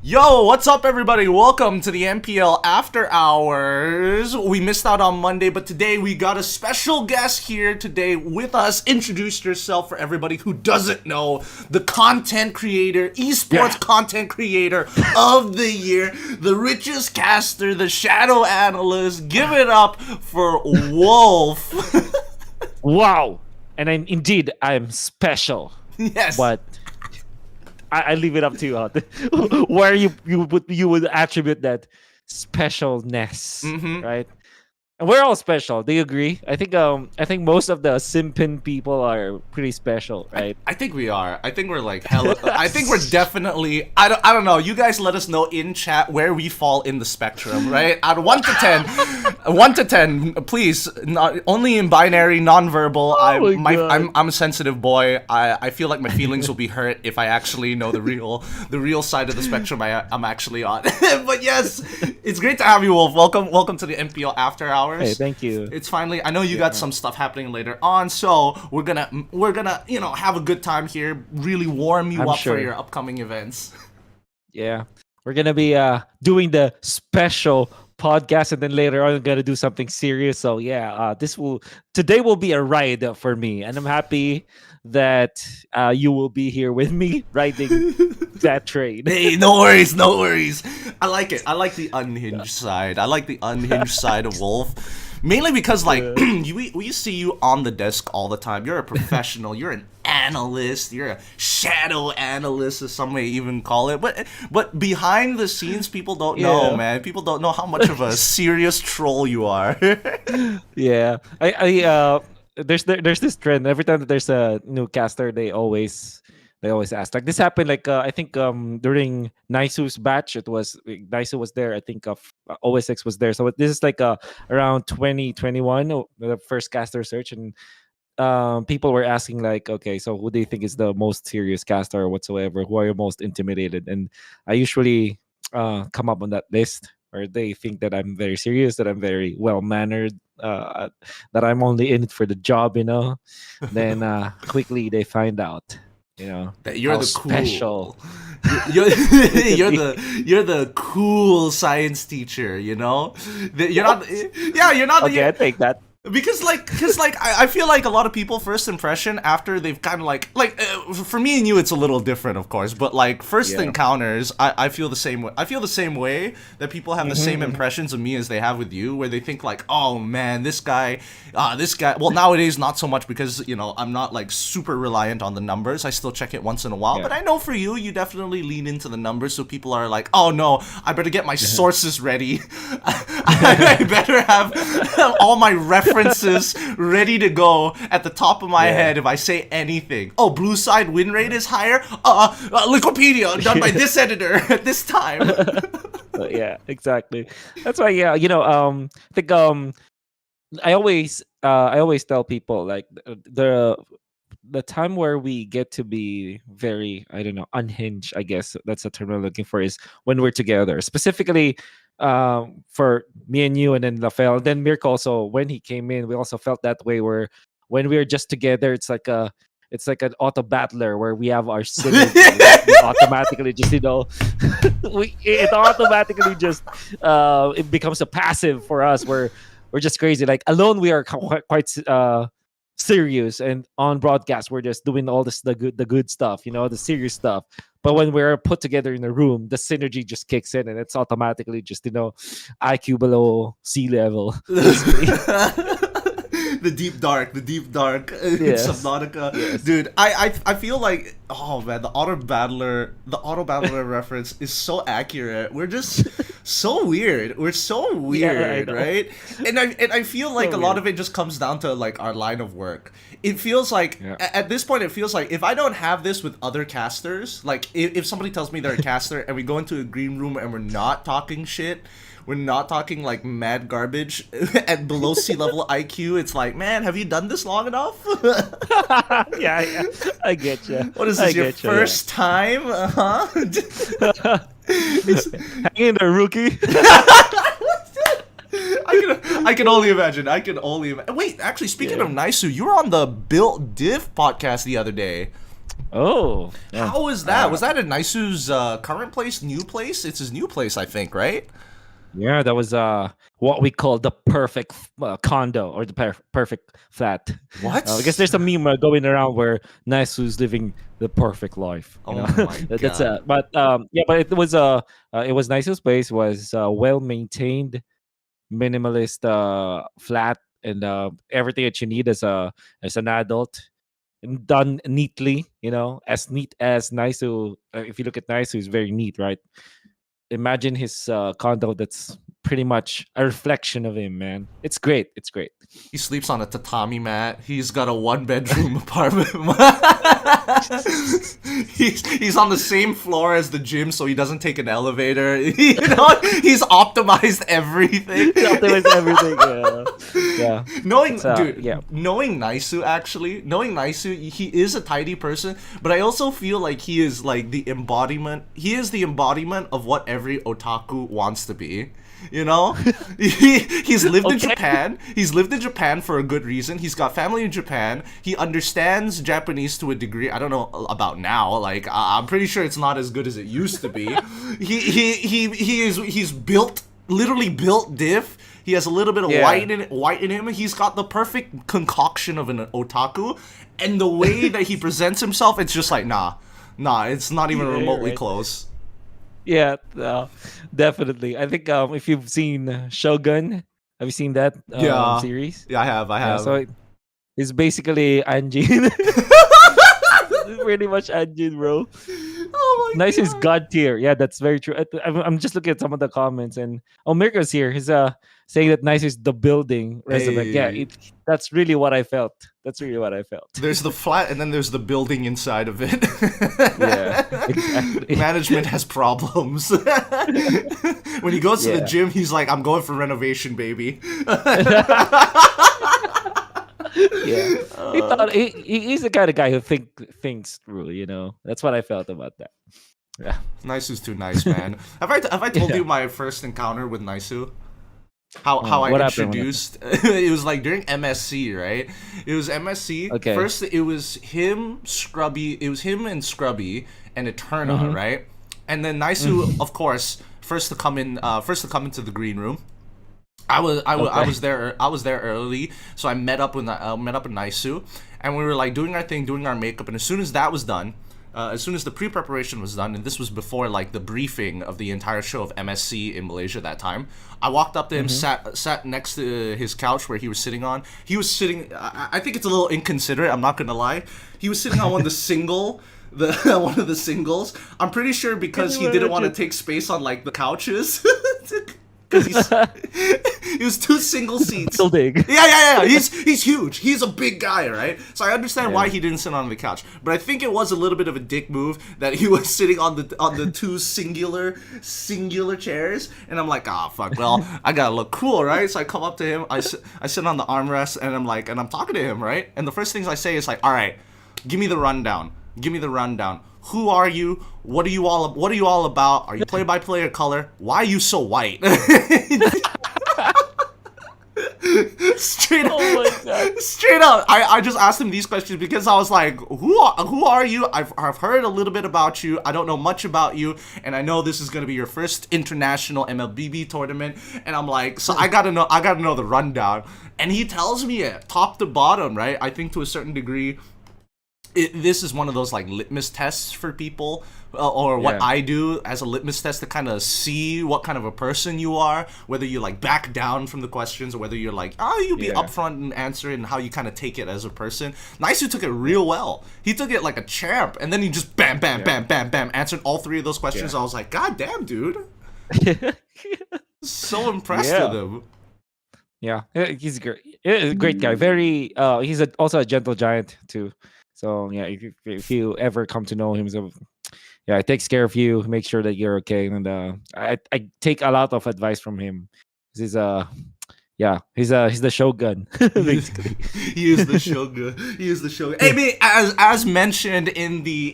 Yo, what's up everybody? Welcome to the MPL After Hours. We missed out on Monday, but today we got a special guest here today with us. Introduce yourself for everybody who doesn't know. The content creator, esports content creator of the year, the richest caster, the shadow analyst. Give it up for Wolf. Wow. And I'm special. Yes. But I leave it up to you. Where you would attribute that specialness, right? And we're all special. Do you agree? I think most of the simpin people are pretty special, right? I think we are. I think we're like hella. I think we're definitely. I don't know. You guys let us know in chat where we fall in the spectrum, right? Out of 1 to 10, 1 to 10, please. Not, only in binary, non-verbal. I'm a sensitive boy. I feel like my feelings will be hurt if I actually know the real side of the spectrum I'm actually on. But yes, it's great to have you, Wolf. Welcome to the MPL After Hours. Hey, thank you. It's finally. I know you got some stuff happening later on, so we're gonna have a good time here. Really warm you up for your upcoming events. Yeah, we're gonna be doing the special podcast, and then later on, we're gonna do something serious. So yeah, today will be a ride for me, and I'm happy that you will be here with me riding that train. Hey, no worries. I like it. I like the unhinged side. I like the unhinged side of Wolf. Mainly because, like, we see you on the desk all the time. You're a professional. You're an analyst. You're a shadow analyst, as some may even call it. But behind the scenes, people don't know, man. People don't know how much of a serious troll you are. Yeah, there's this trend. Every time that there's a new caster, they always ask. Like this happened, like I think during Nisu's batch, Nisu was there. I think OSX was there. So this is like around 2021, the first caster search, and people were asking like, okay, so who do you think is the most serious caster or whatsoever? Who are you most intimidated? And I usually come up on that list, or they think that I'm very serious, that I'm very well mannered, that I'm only in it for the job, Then quickly they find out, that you're the special. You're the cool science teacher, You're not. Okay, I take that. Because I feel like a lot of people first impression after they've kind of like for me and you it's a little different, of course, but like first encounters I feel the same way. I feel the same way that people have the same impressions of me as they have with you, where they think like, oh man, this guy well, nowadays not so much because I'm not like super reliant on the numbers. I still check it once in a while, but I know for you definitely lean into the numbers, so people are like, oh no, I better get my sources ready. I better have all my references ready to go at the top of my head if I say anything. Oh, blue side win rate is higher? Wikipedia done by this editor at this time. Yeah, exactly. That's why I think I always tell people like the time where we get to be very, I don't know, unhinged, I guess that's the term I'm looking for, is when we're together. Specifically for me and you, and then Rafael, and then Mirko also, when he came in, we also felt that way, where when we're just together, it's like an auto battler where we have our synergy. We automatically just it automatically just it becomes a passive for us, where we're just crazy. Like alone we are quite serious, and on broadcast we're just doing all this the good stuff, the serious stuff. But when we're put together in a room, the synergy just kicks in, and it's automatically just IQ below sea level. The deep dark in Subnautica. Yes. Dude, I feel like, oh man, the auto battler reference is so accurate. We're just so weird. We're so weird, right? And I feel like a lot of it just comes down to like our line of work. It feels like at this point, it feels like if I don't have this with other casters, like if somebody tells me they're a caster and we go into a green room and we're not talking shit, we're not talking like mad garbage at below sea level IQ, it's like, man, have you done this long enough? yeah, I get you. What is this, your first time? Hanging in there, rookie. I can only imagine. Wait, actually, speaking of Nasu, you were on the Built Div podcast the other day. Oh, yeah. How was that? Was that at Naisu's current place, new place? It's his new place, I think, right? Yeah, that was what we call the perfect condo or the perfect flat. What? I guess there's a meme going around where Nasu's living the perfect life. You know, Oh my that's god. but yeah, but it was Nasu's place was well maintained, minimalist, flat, and everything that you need as an adult. And done neatly, as neat as Naisu. If you look at Naisu, it's very neat, right? Imagine his condo that's pretty much a reflection of him, man. It's great. It's great. He sleeps on a tatami mat. He's got a 1-bedroom apartment. he's on the same floor as the gym, so he doesn't take an elevator. He's optimized everything. He optimized everything. Yeah. Knowing Naisu, he is a tidy person, but I also feel like he is like the embodiment. He is the embodiment of what every otaku wants to be. He's lived in Japan. He's lived in Japan for a good reason. He's got family in Japan. He understands Japanese to a degree. I don't know about now. Like I'm pretty sure it's not as good as it used to be. He's literally built diff. He has a little bit of white in him. He's got the perfect concoction of an otaku, and the way that he presents himself, it's just like nah, it's not even remotely close. Yeah, definitely. I think if you've seen Shogun, have you seen that series? Yeah, I have. Yeah, so it's basically Anjin. It's pretty much Anjin, bro. Oh my Nice is god tier. Yeah, that's very true. I'm just looking at some of the comments, and Mirko's here. He's saying that Nice is the building resume. Yeah, that's really what I felt. There's the flat, and then there's the building inside of it. Yeah, exactly. Management has problems. When he goes to the gym, he's like, "I'm going for renovation, baby." Yeah, he's the kind of guy who thinks through. That's what I felt about that. Yeah, Naisu's too nice, man. Have I told you my first encounter with Naisu? How I introduced it was like during MSC, right? It was MSC. Okay. First it was him, Scrubby. It was him and Scrubby and Eterna, right? And then Naisu, of course, first to come into the green room. I was there early, so I met up with Naisu, and we were like doing our thing, doing our makeup, and as soon as that was done, as soon as the pre-preparation was done, and this was before like the briefing of the entire show of MSC in Malaysia that time, I walked up to him, sat next to his couch where he was sitting on. He was sitting. I think it's a little inconsiderate. I'm not gonna lie. He was sitting on one of the singles. I'm pretty sure because he didn't want to take space on like the couches. Because he was 2 single seats. Building. Yeah. He's huge. He's a big guy, right? So I understand why he didn't sit on the couch. But I think it was a little bit of a dick move that he was sitting on the 2 singular chairs. And I'm like, fuck. Well, I gotta look cool, right? So I come up to him. I sit on the armrest, and I'm talking to him, right? And the first things I say is like, all right, give me the rundown. Who are you? What are you all about? Are you play-by-play or color? Why are you so white? Straight up. Oh my God. Straight up. I just asked him these questions because I was like, who are you? I've heard a little bit about you. I don't know much about you, and I know this is gonna be your first international MLBB tournament. And I'm like, so I gotta know the rundown. And he tells me it top to bottom, right? I think to a certain degree, this is one of those like litmus tests for people, or what I do as a litmus test to kind of see what kind of a person you are, whether you like back down from the questions or whether you're like, you be upfront and answer it, and how you kind of take it as a person. Naisu took it real well. He took it like a champ, and then he just bam, answered all 3 of those questions. I was like, God damn, dude. So impressed with him. Yeah, he's a great guy. Very, he's also a gentle giant too. So yeah, if you ever come to know him, so he takes care of you, make sure that you're okay, and I take a lot of advice from him. He's he's the shogun basically. He is the shogun. Hey, man, as mentioned in the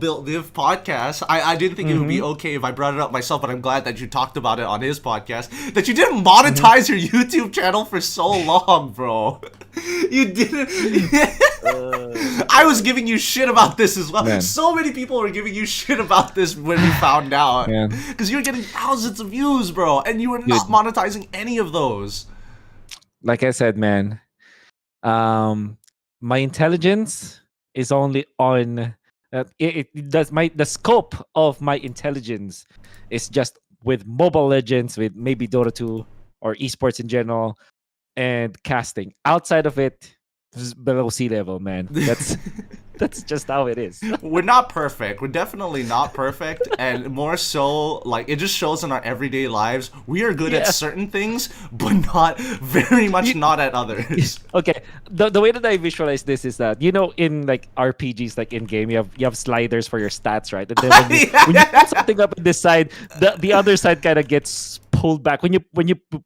Built Div podcast, I didn't think it would be okay if I brought it up myself, but I'm glad that you talked about it on his podcast. That you didn't monetize your YouTube channel for so long, bro. You didn't. I was giving you shit about this as well. Man. So many people were giving you shit about this when we found out. Man. Because you were getting thousands of views, bro, and you were not monetizing any of those. Like I said, man, my intelligence is only on it does the scope of my intelligence is just with Mobile Legends, with maybe Dota 2 or esports in general, and casting. Outside of it, below sea level, man. That's just how it is. We're not perfect. We're definitely not perfect, and more so, like, it just shows in our everyday lives. We are good at certain things, but not very much not at others. Okay, the way that I visualize this is that, you know, in like RPGs, like in game, you have sliders for your stats, right? And then when you put something up in this side, the other side kind of gets pulled back. When you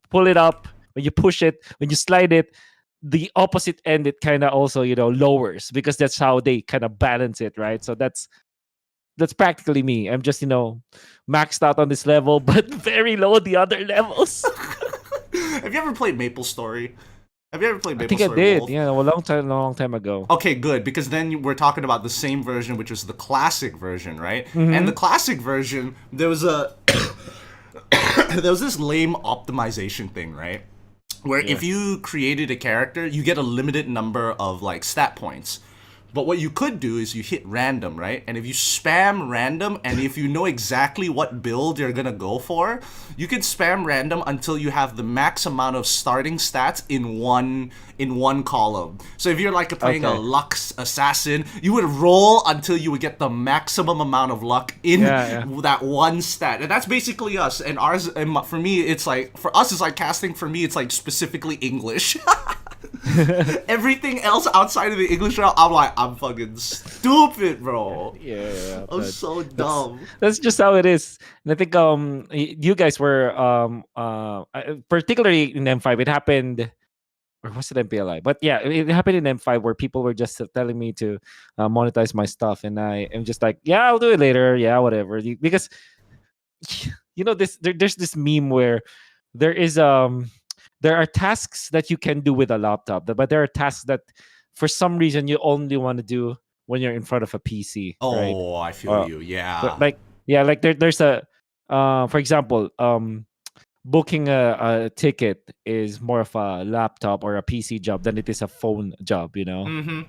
pull it up, when you push it, when you slide it, the opposite end, it kind of also, you know, lowers, because that's how they kind of balance it, right? So that's practically me. I'm just, you know, maxed out on this level, but very low the other levels. Have you ever played MapleStory? Have you ever played MapleStory? I think I did. Wolf? Yeah, a long time ago. Okay, good, because then we're talking about the same version, which was the classic version, right? Mm-hmm. And the classic version, there was this lame optimization thing, right? Where if you created a character, you get a limited number of like stat points. But what you could do is you hit random, right? And if you spam random, and if you know exactly what build you're gonna go for, you can spam random until you have the max amount of starting stats in one column. So if you're like playing a Lux assassin, you would roll until you would get the maximum amount of luck in that one stat. And that's basically us. And ours, and for me, it's like, for us, it's like casting. For me, it's like specifically English. Everything else outside of the English route, I'm like, I'm fucking stupid, bro. Yeah, I'm so dumb. That's just how it is. And I think you guys were particularly in M5, it happened, or was it MPLI? But yeah, it happened in M5 where people were just telling me to monetize my stuff, and I am just like, yeah, I'll do it later. Yeah, whatever. Because you know, there's this meme where there are tasks that you can do with a laptop, but there are tasks that for some reason you only want to do when you're in front of a PC. Oh, right? I feel you. Yeah. Like there's a for example, booking a ticket is more of a laptop or a PC job than it is a phone job, you know.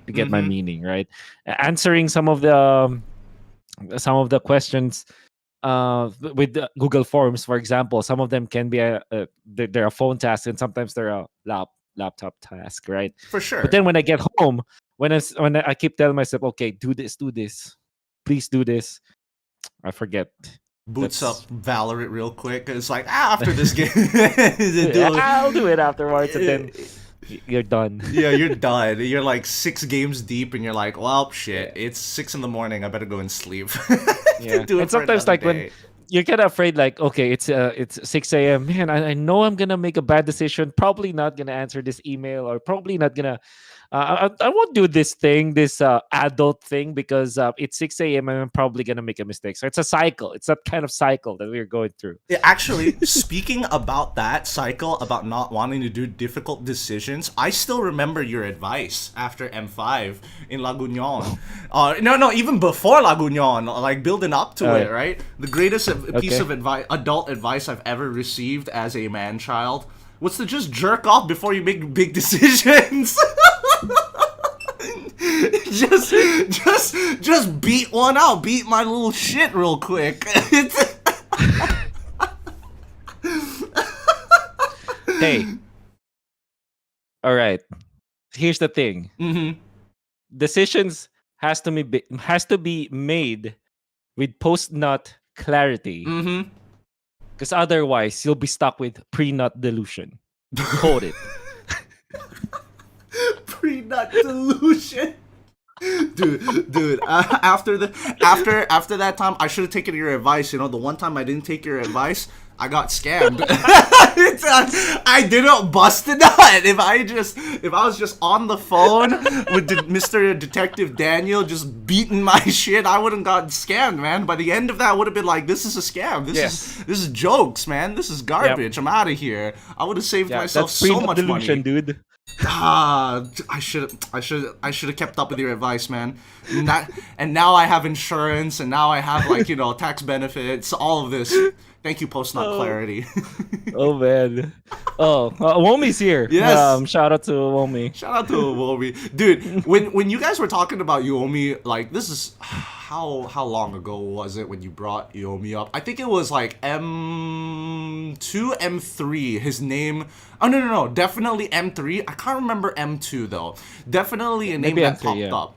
To get my meaning, right? Answering some of the questions with the Google Forms, for example, some of them can be they're a phone task, and sometimes they're a laptop task, right? For sure. But then when I get home, when I keep telling myself, okay, do this, please do this, I forget. Boots up Valorant real quick. It's like, after this game, I'll do it afterwards, and then you're done. Yeah, you're done. You're like 6 games deep, and you're like, well, shit, it's 6 in the morning. I better go and sleep. And sometimes, like, when you're kind of afraid, like, okay, it's 6 a.m. Man, I know I'm gonna make a bad decision. Probably not gonna answer this email, or probably not gonna. I won't do this adult thing, because it's 6 a.m. and I'm probably gonna make a mistake. So it's a cycle. It's that kind of cycle that we're going through. Yeah, actually, speaking about that cycle, about not wanting to do difficult decisions, I still remember your advice after M5 in Lagunion. No, even before Lagunion, like building up to it, right? The greatest piece of adult advice I've ever received as a man-child was to just jerk off before you make big decisions. just beat one out. Beat my little shit real quick. Hey. All right. Here's the thing. Decisions has to be made with post-nut clarity. Because otherwise, you'll be stuck with pre-nut delusion. Hold it. Pre-nut delusion. Dude, after that time, I should have taken your advice. You know, the one time I didn't take your advice, I got scammed. I didn't bust a nut. If I was just on the phone with Mr. Detective Daniel just beating my shit, I wouldn't gotten scammed, man. By the end of that, I would have been like, this is a scam. This is jokes, man. This is garbage. I'm out of here. I would have saved myself so much delusion, money. Dude. I should have kept up with your advice, man. And now I have insurance, and now I have like tax benefits, all of this. Thank you, post nut Oh, clarity. oh man. Oh, Womi's here. Yes. Shout out to Womi. Shout out to Uomi, dude. When you guys were talking about Uomi, like this is how long ago was it when you brought Uomi up? I think it was like M2, M3. His name. Oh no, definitely M3. I can't remember M2 though. Definitely a name Maybe that M3, popped yeah. up.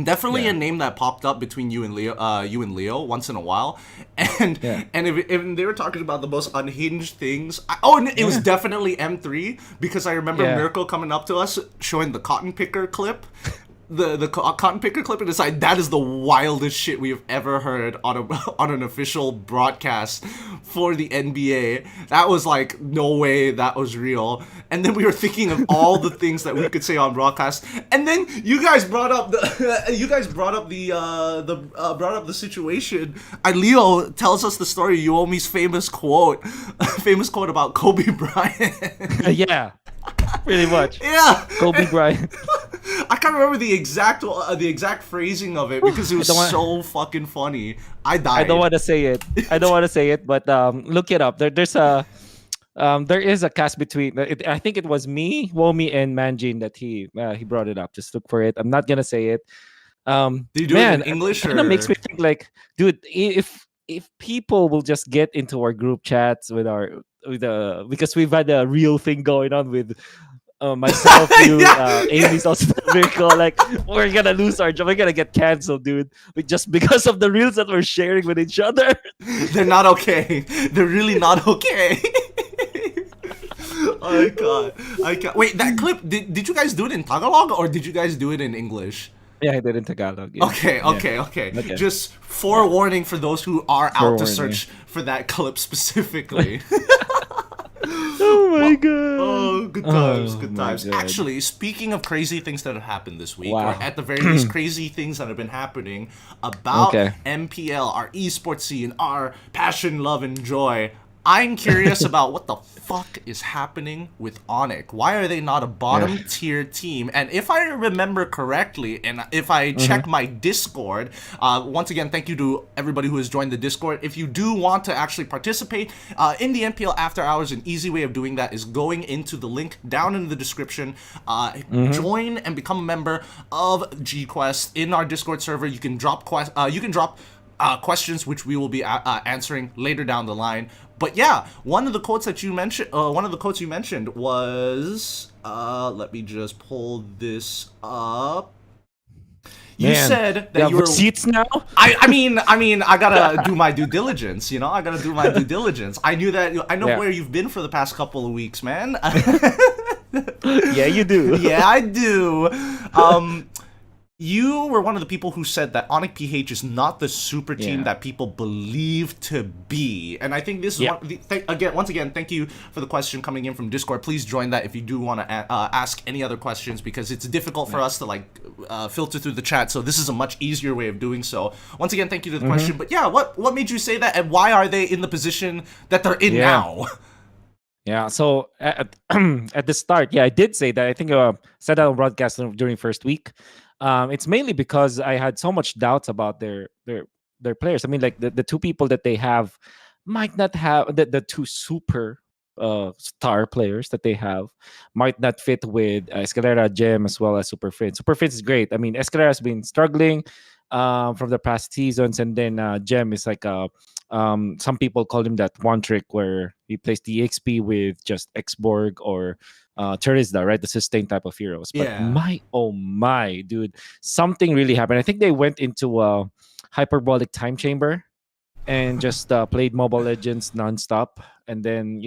Definitely Yeah. a name that popped up between you and Leo once in a while, and Yeah. if they were talking about the most unhinged things, and it was definitely M3 because I remember Yeah. Miracle coming up to us showing the cotton picker clip, the cotton picker clip, and it's like that is the wildest shit we've ever heard on a on an official broadcast for the NBA. That was like no way that was real. And then we were thinking of all the things that we could say on broadcast, and then you guys brought up the brought up the situation. And Leo tells us the story. Uomi's famous quote, about Kobe Bryant. Yeah. Pretty much. Yeah, Kobe Bryant. I can't remember the exact phrasing of it because it was I don't want- so fucking funny. I died. I don't want to say it. I don't want to say it, but look it up. There is a cast between. I think it was me, Womi, and Manjin that he brought it up. Just look for it. I'm not gonna say it. Do you do Man, it in English it kind of makes or? me think like, dude, if people will just get into our group chats because we've had a real thing going on with myself, you, Yeah, yeah. Amy's also the miracle. Like we're gonna lose our job. We're gonna get canceled, dude. Just because of the reels that we're sharing with each other. They're not okay. They're really not okay. Oh my god. I can't. Wait, that clip, did you guys do it in Tagalog or did you guys do it in English? Yeah, I did in Tagalog. Yeah. Okay, Yeah. okay. Okay. Just forewarning for those who are out to Forewarning. search for that clip specifically. Oh my god. Oh, good times, Oh good my times. God. Actually, speaking of crazy things that have happened this week, or Wow. at the very least, crazy things that have been happening about Okay. MPL, our esports scene, our passion, love, and joy. I'm curious about what the fuck is happening with Onic. Why are they not a bottom tier team? And if I remember correctly, and if I check my Discord, once again, thank you to everybody who has joined the Discord. If you do want to actually participate in the MPL After Hours, an easy way of doing that is going into the link down in the description. Join and become a member of GQuest in our Discord server. You can drop questions which we will be answering later down the line. But yeah, one of the quotes you mentioned was, let me just pull this up. You Man, said you that have you were. receipts now. I mean, I gotta do my due diligence. I gotta do my due diligence. I know Yeah. where you've been for the past couple of weeks, man. Yeah, you do. Yeah, I do. You were one of the people who said that Onic PH is not the super team Yeah. that people believe to be, and I think this is Yeah. once again, thank you for the question coming in from Discord. Please join that if you do want to ask any other questions because it's difficult for us to filter through the chat. So this is a much easier way of doing so. Once again, thank you to the question. But yeah, what made you say that, and why are they in the position that they're in Yeah. now? Yeah. So at the start, yeah, I did say that. I think said that on broadcast during first week. It's mainly because I had so much doubts about their players. I mean, like the two people that they have might not have the two super star players that they have might not fit with Escalera, Gem, as well as Super Fins. Super Fins is great. I mean, Escalera has been struggling from the past seasons, and then Gem is like some people call him that one trick where he plays the XP with just Xborg or Terizda, right? The sustain type of heroes. But Yeah. oh my, dude, something really happened. I think they went into a hyperbolic time chamber and just played Mobile Legends nonstop. And then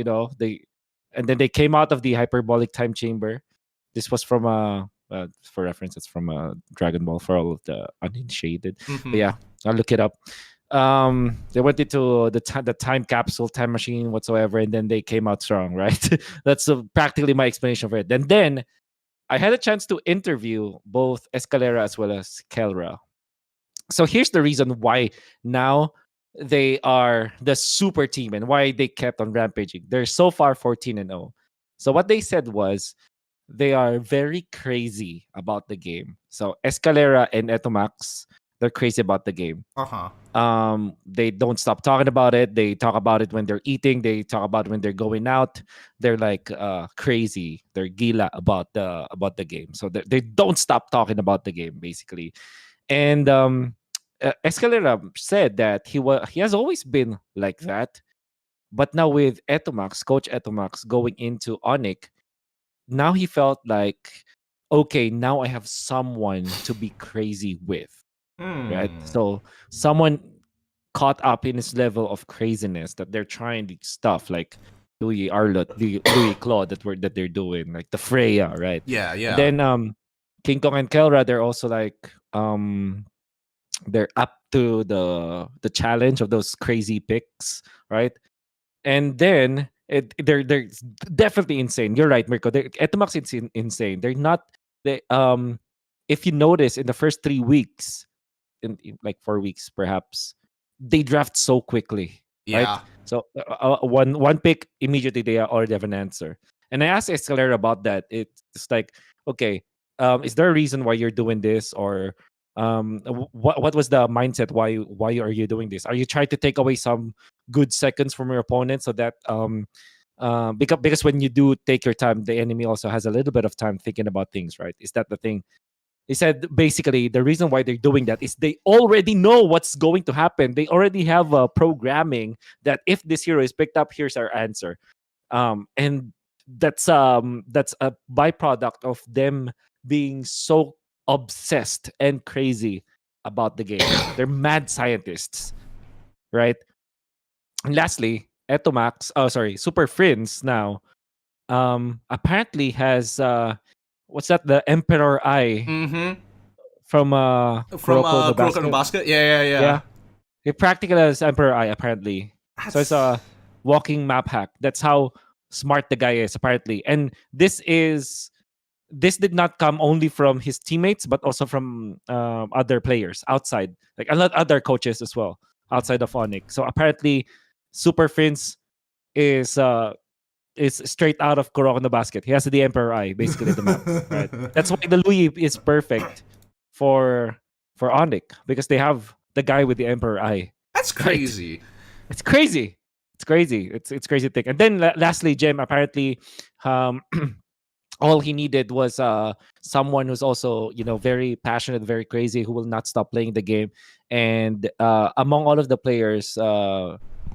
they came out of the hyperbolic time chamber. This was from for reference, it's from Dragon Ball for all of the uninitiated. But yeah, I'll look it up. They went into the time capsule, time machine, whatsoever, and then they came out strong, right? That's practically my explanation for it. And then I had a chance to interview both Escalera as well as Kelra. So here's the reason why now they are the super team and why they kept on rampaging. They're so far 14-0. So what they said was they are very crazy about the game. So Escalera and Etomax, they're crazy about the game. Uh-huh. They don't stop talking about it. They talk about it when they're eating. They talk about it when they're going out. They're like crazy. They're gila about the game. So they don't stop talking about the game basically. And Escalera said that he has always been like that, but now with Etomax, Coach Etomax going into Onic, now he felt like, okay, now I have someone to be crazy with, right? Hmm. So someone caught up in his level of craziness that they're trying the stuff like Louis Arlott, the Louis Claude that they're doing, like the Freya, right? Yeah, And yeah. then King Kong and Kelra, they're also like they're up to the challenge of those crazy picks, right? And then they're definitely insane. You're right, Mirko. Etamax is insane. They're not they if you notice in the first 3 weeks, in like 4 weeks perhaps, they draft so quickly, right? Yeah. So one pick immediately they already have an answer. And I asked Escalera about that. It's like, okay, is there a reason why you're doing this, or what was the mindset? Why are you doing this? Are you trying to take away some good seconds from your opponent so that because when you do take your time, the enemy also has a little bit of time thinking about things, right? Is that the thing? He said basically the reason why they're doing that is they already know what's going to happen. They already have programming that if this hero is picked up, here's our answer. And that's a byproduct of them being so obsessed and crazy about the game. They're mad scientists, right? And lastly, Etomax, oh sorry, Super Friends now apparently has what's that, the Emperor Eye Mm-hmm. from From Kuroko no Kuroko no Basket. Basket. Yeah, yeah, Yeah, yeah. it practically has Emperor Eye apparently. So it's That's a walking map hack. That's how smart the guy is apparently. And this did not come only from his teammates, but also from other players outside, like a lot other coaches as well outside of Onic. So apparently, Super Prince is straight out of Kuroko no Basket. He has the Emperor Eye, basically the map, right? That's why the Louis is perfect for Onic because they have the guy with the Emperor Eye, that's right? crazy. It's crazy. It's crazy. It's crazy thing. And then lastly, Jim apparently, um, all he needed was someone who's also very passionate, very crazy, who will not stop playing the game. And among all of the players,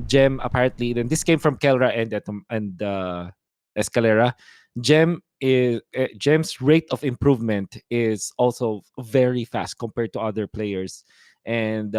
Jem apparently, then this came from Kelra and Escalera. Jem's rate of improvement is also very fast compared to other players, and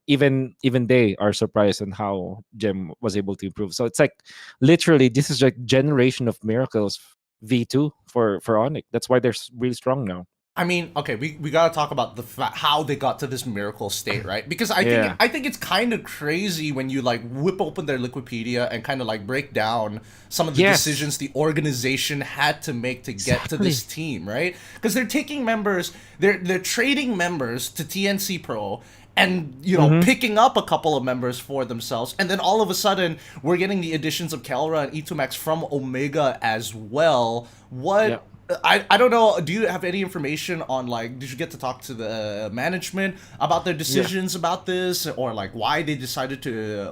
even they are surprised on how Jem was able to improve. So it's like literally this is like generation of miracles V2 for Onic. That's why they're really strong now. I mean, okay, we gotta talk about how they got to this miracle state, right? Because Yeah. I think it's kind of crazy when you like whip open their Wikipedia and kind of like break down some of the Yes. decisions the organization had to make to get to this Exactly. team, right? Because they're taking members, they're trading members to TNC Pro, and Mm-hmm. picking up a couple of members for themselves, and then all of a sudden we're getting the additions of Kelra and Itumax from Omega as well. Yeah. I don't know. Do you have any information on, like, did you get to talk to the management about their Yeah. decisions about this, or like why they decided to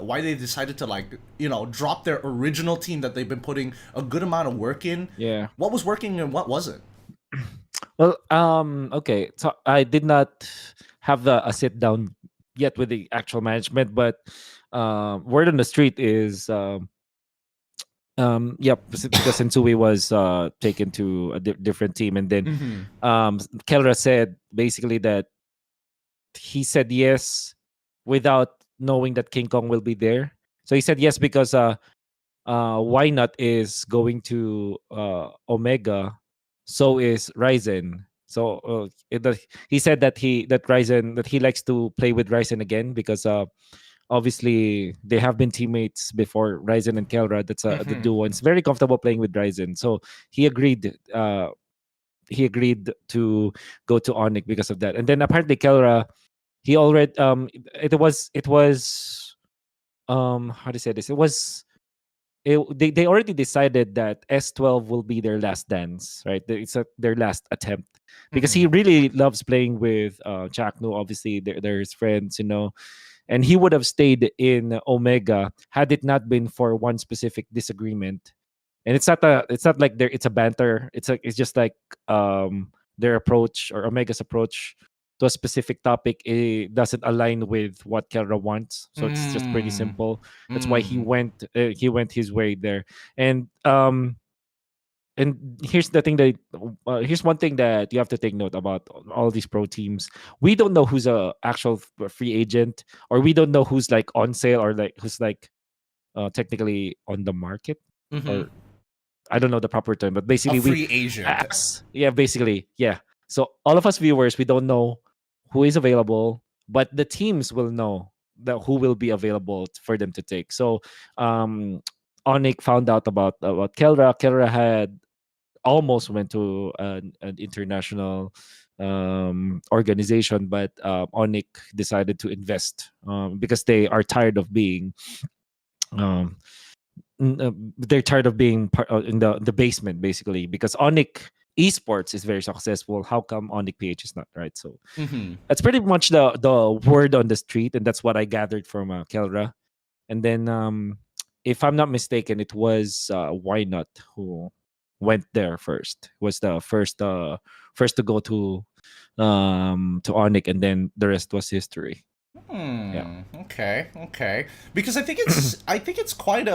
like drop their original team that they've been putting a good amount of work in? Yeah. What was working and what wasn't? Well, okay. So I did not have a sit down yet with the actual management, but word on the street is yep, because Sensui was taken to a different team, and then Mm-hmm. Kelra said basically that he said yes without knowing that King Kong will be there. So he said yes because why not is going to Omega, so is Ryzen. So he said that Ryzen, that he likes to play with Ryzen again because obviously they have been teammates before, Ryzen and Kelra. That's the Mm-hmm. duo, and it's very comfortable playing with Ryzen. So he agreed. He agreed to go to Onic because of that. And then apparently Kelra, he already it was how to say this. It was they already decided that S12 will be their last dance, right? It's their last attempt because he really loves playing with Chakno. Obviously, they're his friends, and he would have stayed in Omega had it not been for one specific disagreement. And it's not like it's a banter. It's just like their approach or Omega's approach to a specific topic, it doesn't align with what Kelra wants. So it's just pretty simple. That's why he went his way there. And here's the thing that here's one thing that you have to take note about all these pro teams. We don't know who's a actual free agent, or we don't know who's like on sale, or like who's like technically on the market, or I don't know the proper term, but basically a free agent. Basically, yeah. So all of us viewers, we don't know who is available, but the teams will know who will be available for them to take. So Onic found out about Kelra. Kelra had almost went to an international organization, but Onic decided to invest because they are tired of being um, they're tired of being in the basement, basically, because Onic esports is very successful. How come Onic PH is not, right? So that's pretty much the word on the street, and that's what I gathered from Kelra. And then if I'm not mistaken, it was Why Not who went there first. Was the first to go to Onic, and then the rest was history. Yeah. Okay. Because I think it's quite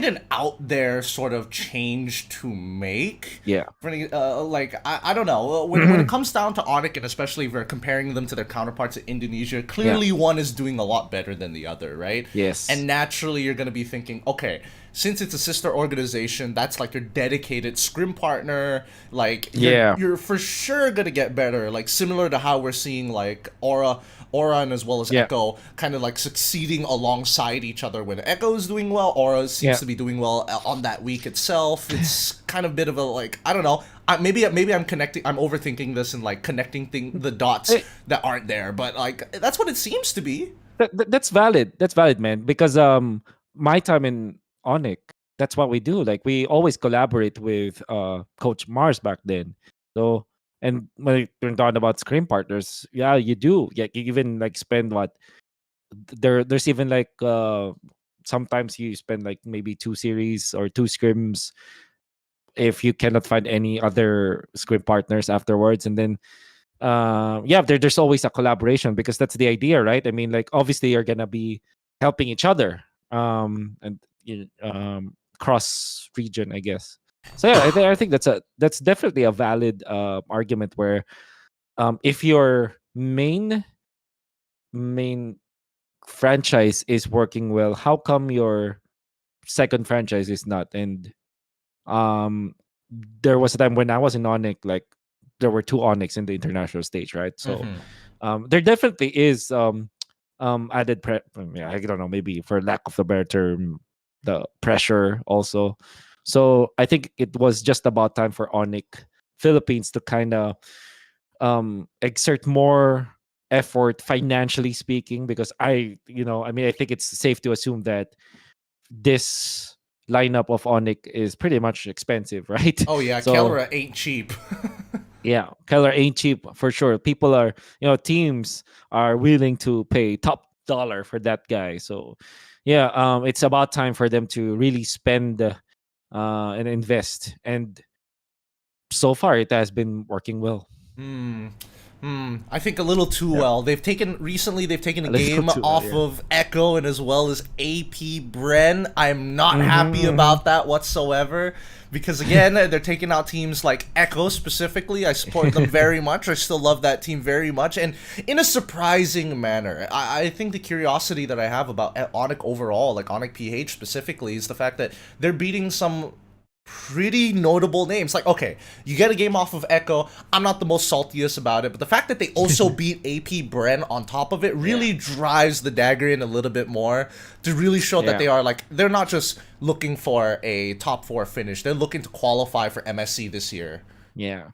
an out there sort of change to make. Yeah. Like I don't know, when it comes down to Onic, and especially if we're comparing them to their counterparts in Indonesia, clearly one is doing a lot better than the other, right? Yes. And naturally you're gonna be thinking, okay, since it's a sister organization, that's like your dedicated scrim partner. Like you're for sure gonna get better. Like similar to how we're seeing like Aura and as well as Echo kind of like succeeding alongside each other. When Echo is doing well, Aura seems to be doing well on that week itself. It's kind of a bit of a like, I don't know. Maybe I'm overthinking this and like connecting the dots that aren't there. But like that's what it seems to be. That's valid. That's valid, man. Because my time in Onic, that's what we do. Like we always collaborate with Coach Mars back then. So, and when you're talking about screen partners, yeah, you do. Yeah, you even like spend what there's even like sometimes you spend like maybe 2 series or 2 scrims if you cannot find any other scrim partners afterwards. And then there's always a collaboration, because that's the idea, right? I mean, like obviously you're gonna be helping each other and cross region, I guess. So yeah, I think that's definitely a valid argument where if your main franchise is working well, how come your second franchise is not? And there was a time when I was in Onic, like there were 2 Onics in the international stage, right? So there definitely is added I don't know, maybe for lack of a better term, the pressure also. So I think it was just about time for Onic Philippines to kind of exert more effort, financially speaking, because I think it's safe to assume that this lineup of Onic is pretty much expensive, right? Oh yeah, so, Kelra ain't cheap. Yeah, Kelra ain't cheap for sure. People are, teams are willing to pay top dollar for that guy. So yeah, it's about time for them to really spend and invest. And so far it has been working well. I think a little too well. They've taken a game off of Echo and as well as AP Bren. I'm not happy about that whatsoever, because again, they're taking out teams like Echo specifically. I support them very much. I still love that team very much, and in a surprising manner. I think the curiosity that I have about Onic overall, like Onic PH specifically, is the fact that they're beating some pretty notable names. Like, okay, you get a game off of Echo. I'm not the most saltiest about it, but the fact that they also beat AP Bren on top of it really drives the dagger in a little bit more to really show that they are like, they're not just looking for a top 4 finish. They're looking to qualify for MSC this year. Yeah,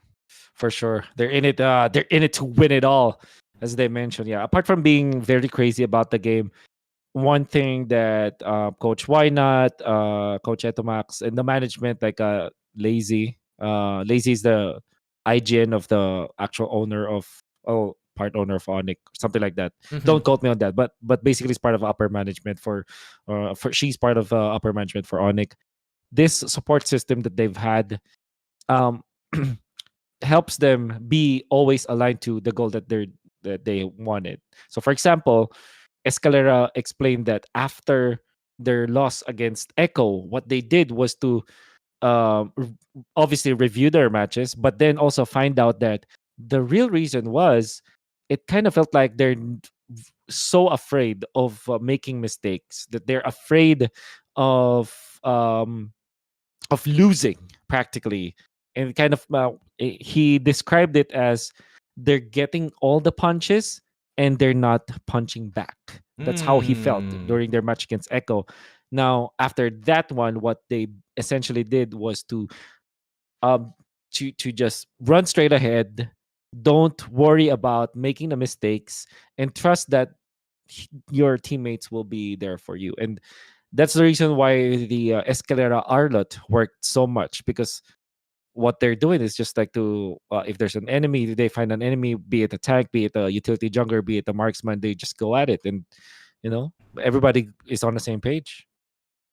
for sure. They're in it. They're in it to win it all, as they mentioned. Yeah, apart from being very crazy about the game, one thing that Coach Why Not, Coach Etomax, and the management, like Lazy. Lazy is the IGN of the actual owner of, part owner of Onic, something like that. Hmm. Don't quote me on that, but basically it's part of upper management for she's part of upper management for Onic. This support system that they've had um helps them be always aligned to the goal that they wanted. So for example, Escalera explained that after their loss against Echo, what they did was to obviously review their matches, but then also find out that the real reason was it kind of felt like they're so afraid of making mistakes, that they're afraid of um, of losing practically, and kind of he described it as they're getting all the punches and they're not punching back. That's how he felt Mm. during their match against Echo. Now after that one, what they essentially did was um to just run straight ahead, don't worry about making the mistakes, and trust that your teammates will be there for you. And that's the reason why the Escalera Arlot worked so much, because what they're doing is just like to if there's an enemy, they find an enemy, be it a tank, be it a utility jungler, be it a marksman, they just go at it, and everybody is on the same page.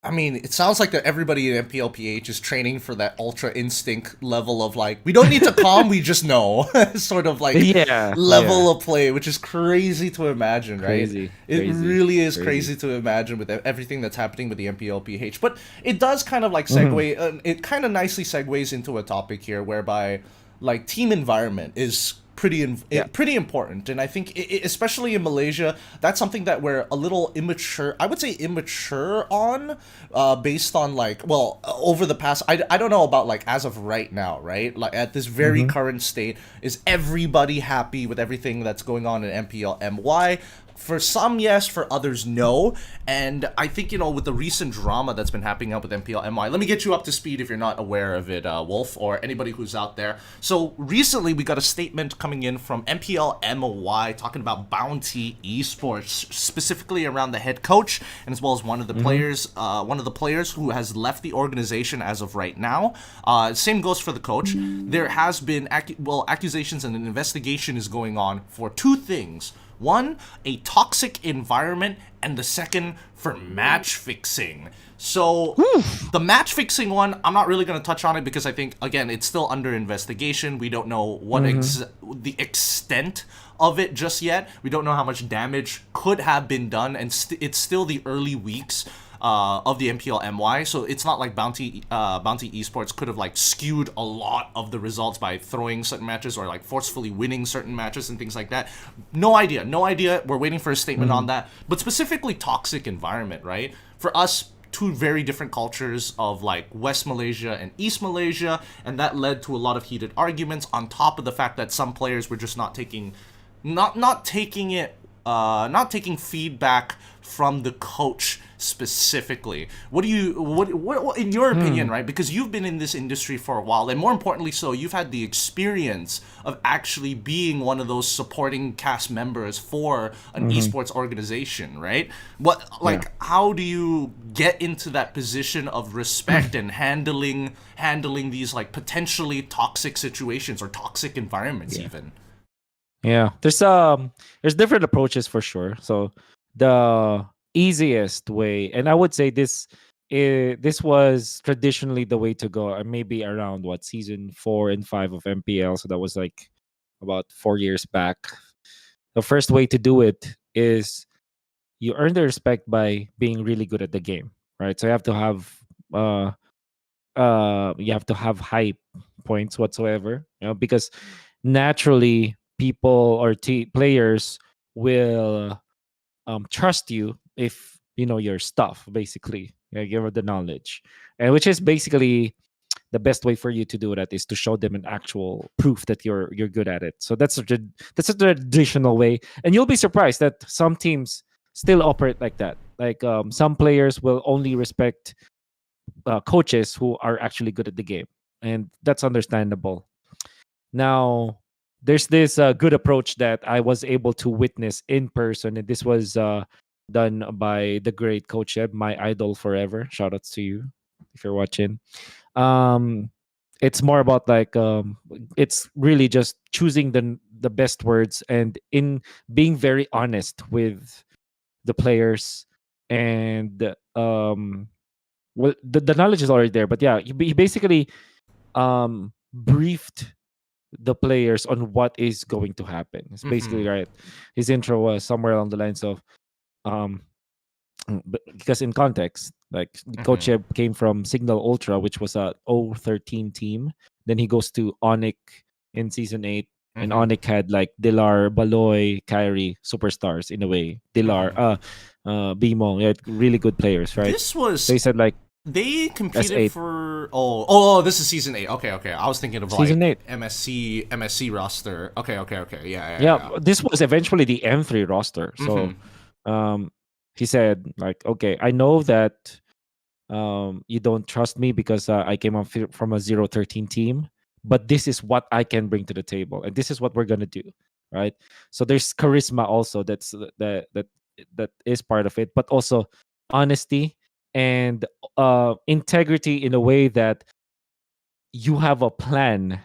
I mean, it sounds like that everybody in MPL PH is training for that ultra instinct level of like, we don't need to calm, we just know, sort of like Yeah, level yeah. of play, which is crazy to imagine, right? Crazy, It crazy, really is crazy. crazy to imagine with everything that's happening with the MPL PH. But it does kind of like Mhm. segue, it kind of nicely segues into a topic here whereby like team environment is Yeah. pretty important, and I think especially in Malaysia, that's something that we're a little immature, I would say immature on, based on like, well, over the past, I don't know about like as of right now, right, like at this very Hmm. current state, is everybody happy with everything that's going on in MPL MY? For some, yes. For others, no. And I think, with the recent drama that's been happening up with MPL MY, let me get you up to speed if you're not aware of it, Wolf, or anybody who's out there. So recently, we got a statement coming in from MPL MY talking about Bounty Esports, specifically around the head coach and as well as Hmm. one of the players who has left the organization as of right now. Same goes for the coach. There has been accusations, and an investigation is going on for two things. One, a toxic environment, and the second, for match fixing. So, the match fixing one, I'm not really going to touch on it because I think, again, it's still under investigation. We don't know Hmm. the extent of it just yet. We don't know how much damage could have been done, and it's still the early weeks of the MPL MY. So it's not like Bounty Esports could have like skewed a lot of the results by throwing certain matches or like forcefully winning certain matches and things like that. No idea, no idea. We're waiting for a statement Hmm. on that. But specifically, toxic environment, right? For us, two very different cultures of like West Malaysia and East Malaysia, and that led to a lot of heated arguments. On top of the fact that some players were just not taking it not taking feedback from the coach specifically. What do you what in your opinion, Hmm. right? Because you've been in this industry for a while, and more importantly so, you've had the experience of actually being one of those supporting cast members for an Hmm. esports organization, right? What, Yeah. like, how do you get into that position of respect and handling these like potentially toxic situations or toxic environments Yeah. even? Yeah. There's different approaches for sure. So the easiest way, and I would say this was traditionally the way to go, maybe around what season 4 and 5 of MPL. So that was like about 4 years back. The first way to do it is you earn the respect by being really good at the game, right? So uh you have to have high points whatsoever, because naturally people or players will trust you if you know your stuff, basically. Give them the knowledge, and which is basically the best way for you to do that is to show them an actual proof that you're good at it. So that's a traditional way, and you'll be surprised that some teams still operate like that. Like some players will only respect coaches who are actually good at the game, and that's understandable. Now, there's this good approach that I was able to witness in person, and this was done by the great Coach Eb, my idol forever. Shout outs to you if you're watching. Um, it's more about like it's really just choosing the best words and in being very honest with the players and well the knowledge is already there, but yeah, he basically briefed the players on what is going to happen. It's basically right. His intro was somewhere along the lines of um but because in context, like Coach Eb came from Signal Ultra, which was a 013 team. Then he goes to Onic in season 8, and Onic had like Dilar, Baloy, Kyrie, superstars in a way. Dilar, Bimo, yeah, really good players, right? This was. So he said like They competed S8. for this is season 8. Okay. I was thinking of Season like 8. MSC roster. Okay. Yeah, this was eventually the M3 roster. So he said like, okay, I know that you don't trust me because I came from a 013 team, but this is what I can bring to the table, and this is what we're gonna do, right? So there's charisma also that is part of it, but also honesty and integrity in a way that you have a plan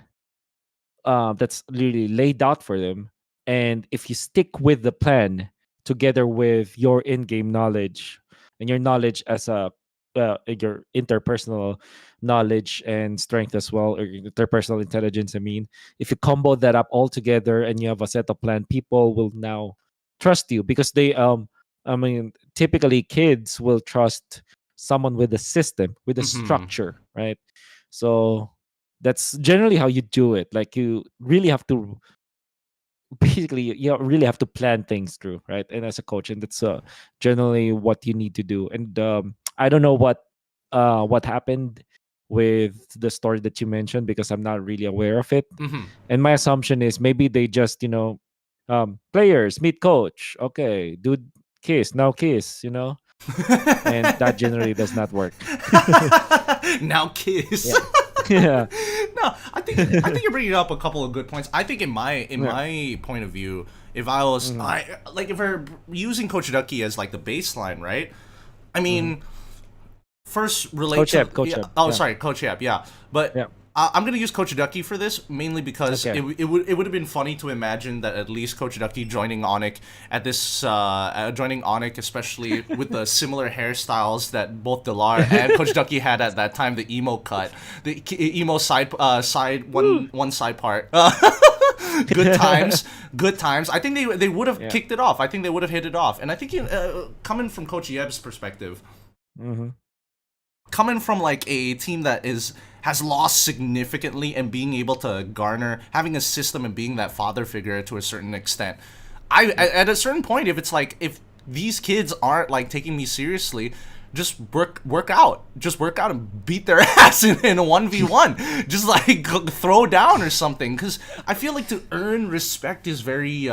that's really laid out for them. And if you stick with the plan together with your in-game knowledge and your knowledge as a your interpersonal knowledge and strength as well, or your interpersonal intelligence, I mean, if you combo that up all together and you have a set of plan, people will now trust you because they I mean, typically kids will trust someone with a system, with a structure, right? So that's generally how you do it. Like you really have to basically you really have to plan things through, right? And as a coach, and that's generally what you need to do. And I don't know what happened with the story that you mentioned because I'm not really aware of it. And my assumption is maybe they just players meet coach. Okay, dude, kiss now, kiss. And that generally does not work. Now kiss. Yeah. Yeah. No, I think you're bringing up a couple of good points. I think in my point of view, if I was if we're using Coach Ducky as like the baseline, right? I mean, first relate Coach to Eb, Coach Eb. sorry, Coach Eb, yeah. But Yeah. I'm gonna use Coach Ducky for this mainly because Okay. it would have been funny to imagine that at least Coach Ducky joining Onic at this joining Onic, especially with the similar hairstyles that both Delar and Coach Ducky had at that time, the emo cut, the emo side one side part. Good times. I think they would have kicked it off. I think they would have hit it off, and I think coming from Coach Yeb's perspective. Coming from like a team that has lost significantly and being able to garner having a system and being that father figure to a certain extent, at a certain point, if these kids aren't like taking me seriously, just work out and beat their ass in a 1v1, just like throw down or something, because I feel like to earn respect is very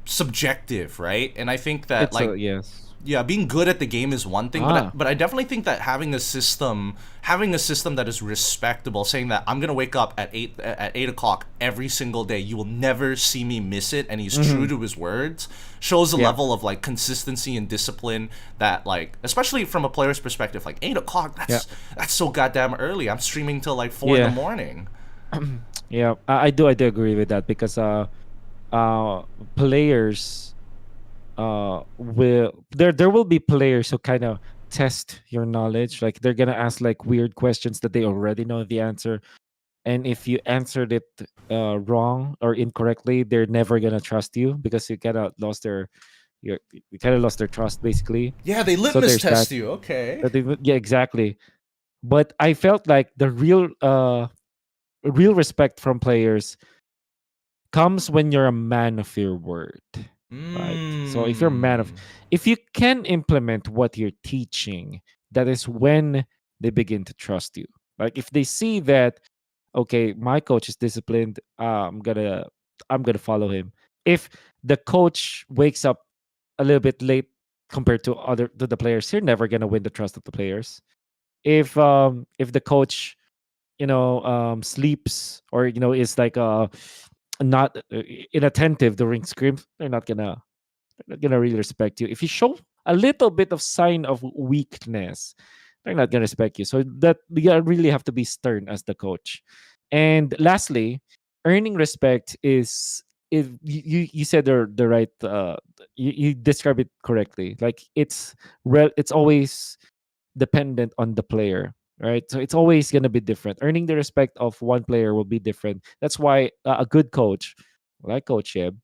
subjective, right? And I think that yes. Yeah, being good at the game is one thing, but I definitely think that having a system that is respectable, saying that I'm gonna wake up at 8 o'clock every single day, you will never see me miss it, and he's true to his words, shows a level of like consistency and discipline that, like, especially from a player's perspective, like 8 o'clock, that's so goddamn early. I'm streaming till like 4 in the morning. Yeah, I do agree with that because players there will be players who kind of test your knowledge, like they're gonna ask like weird questions that they already know the answer, and if you answered it wrong or incorrectly, they're never gonna trust you because you kind of lost their trust basically. Yeah, they litmus test you. Okay. Yeah, exactly. But I felt like the real respect from players comes when you're a man of your word. Right. So if you can implement what you're teaching, that is when they begin to trust you. Like if they see that, okay, my coach is disciplined, I'm gonna follow him. If the coach wakes up a little bit late compared to the players, you're never gonna win the trust of the players. If the coach sleeps or is like not inattentive during scrims, they're not gonna They're not gonna really respect you. If you show a little bit of sign of weakness, they're not gonna respect you. So that you really have to be stern as the coach. And lastly, earning respect is, if you said the right, you describe it correctly. Like it's always dependent on the player, right? So it's always going to be different. Earning the respect of one player will be different. That's why a good coach, like Coach Yeb,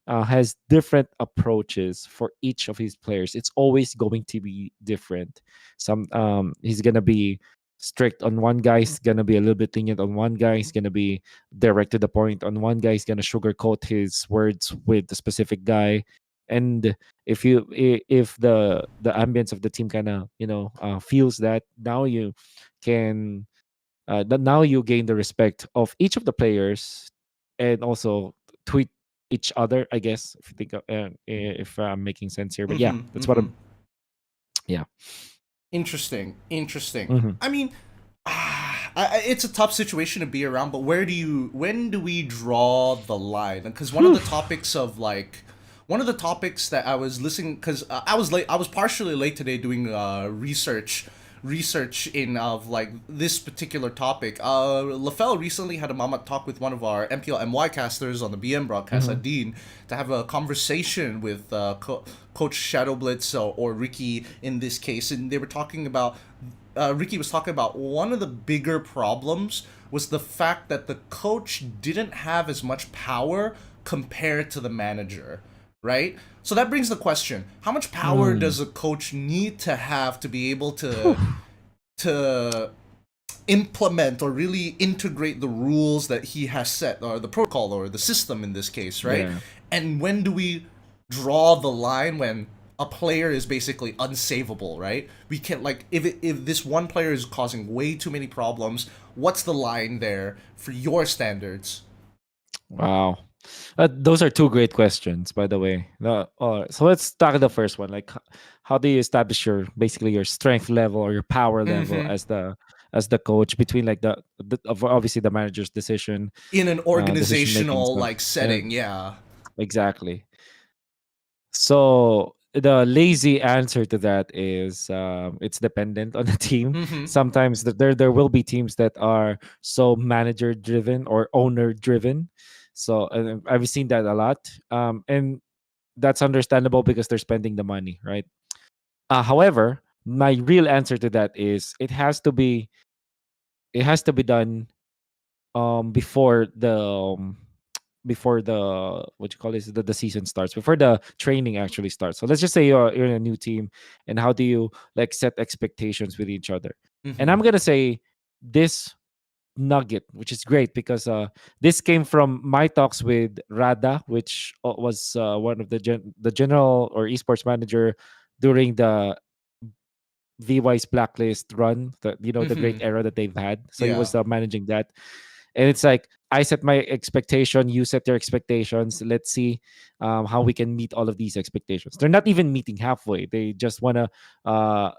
has different approaches for each of his players. It's always going to be different. Some he's going to be strict on one guy, he's going to be a little bit lenient on one guy, he's going to be direct to the point on one guy, he's going to sugarcoat his words with the specific guy. And if the ambience of the team kind of feels that, now you can now you gain the respect of each of the players, and also tweet each other, I guess, if you think if I'm making sense here. But yeah, that's what I'm. Yeah. Interesting. Hmm. I mean, it's a tough situation to be around, but when do we draw the line? Because one of the topics of like, one of the topics that I was listening, because I was late, I was partially late today doing research in of like this particular topic. LaFell recently had a mama talk with one of our MPL MY casters on the BM broadcast, Hmm. Adine, to have a conversation with Coach Shadowblitz or Ricky in this case, and they were talking about. Ricky was talking about one of the bigger problems was the fact that the coach didn't have as much power compared to the manager, right? So that brings the question: how much power Mm. does a coach need to have to be able to implement or really integrate the rules that he has set, or the protocol or the system in this case, right? Yeah. And when do we draw the line when a player is basically unsavable, right? We can't, like, if this one player is causing way too many problems, what's the line there for your standards? Wow. Those are two great questions, by the way. So let's start the first one. Like, how do you establish your basically your strength level or your power level Mm-hmm. as the coach between like obviously the manager's In an decision making organizational stuff. like Yeah, setting, yeah. exactly. So the lazy answer to that is it's dependent on the team. Mm-hmm. Sometimes there will be teams that are so manager driven or owner driven. So I've seen that a lot, and that's understandable because they're spending the money, right? However, my real answer to that is it has to be done before before the what you call this the season starts, before the training actually starts. So let's just say you're in a new team, and how do you like set expectations with each other? And Mm-hmm. I'm gonna say this nugget, which is great because this came from my talks with Rada, which was one of the general or esports manager during the VY's blacklist run, the great Mm-hmm. era that they've had. So he Yeah. was managing that, and it's like I set my expectation, you set your expectations. Let's see how we can meet all of these expectations. They're not even meeting halfway. They just want to uh,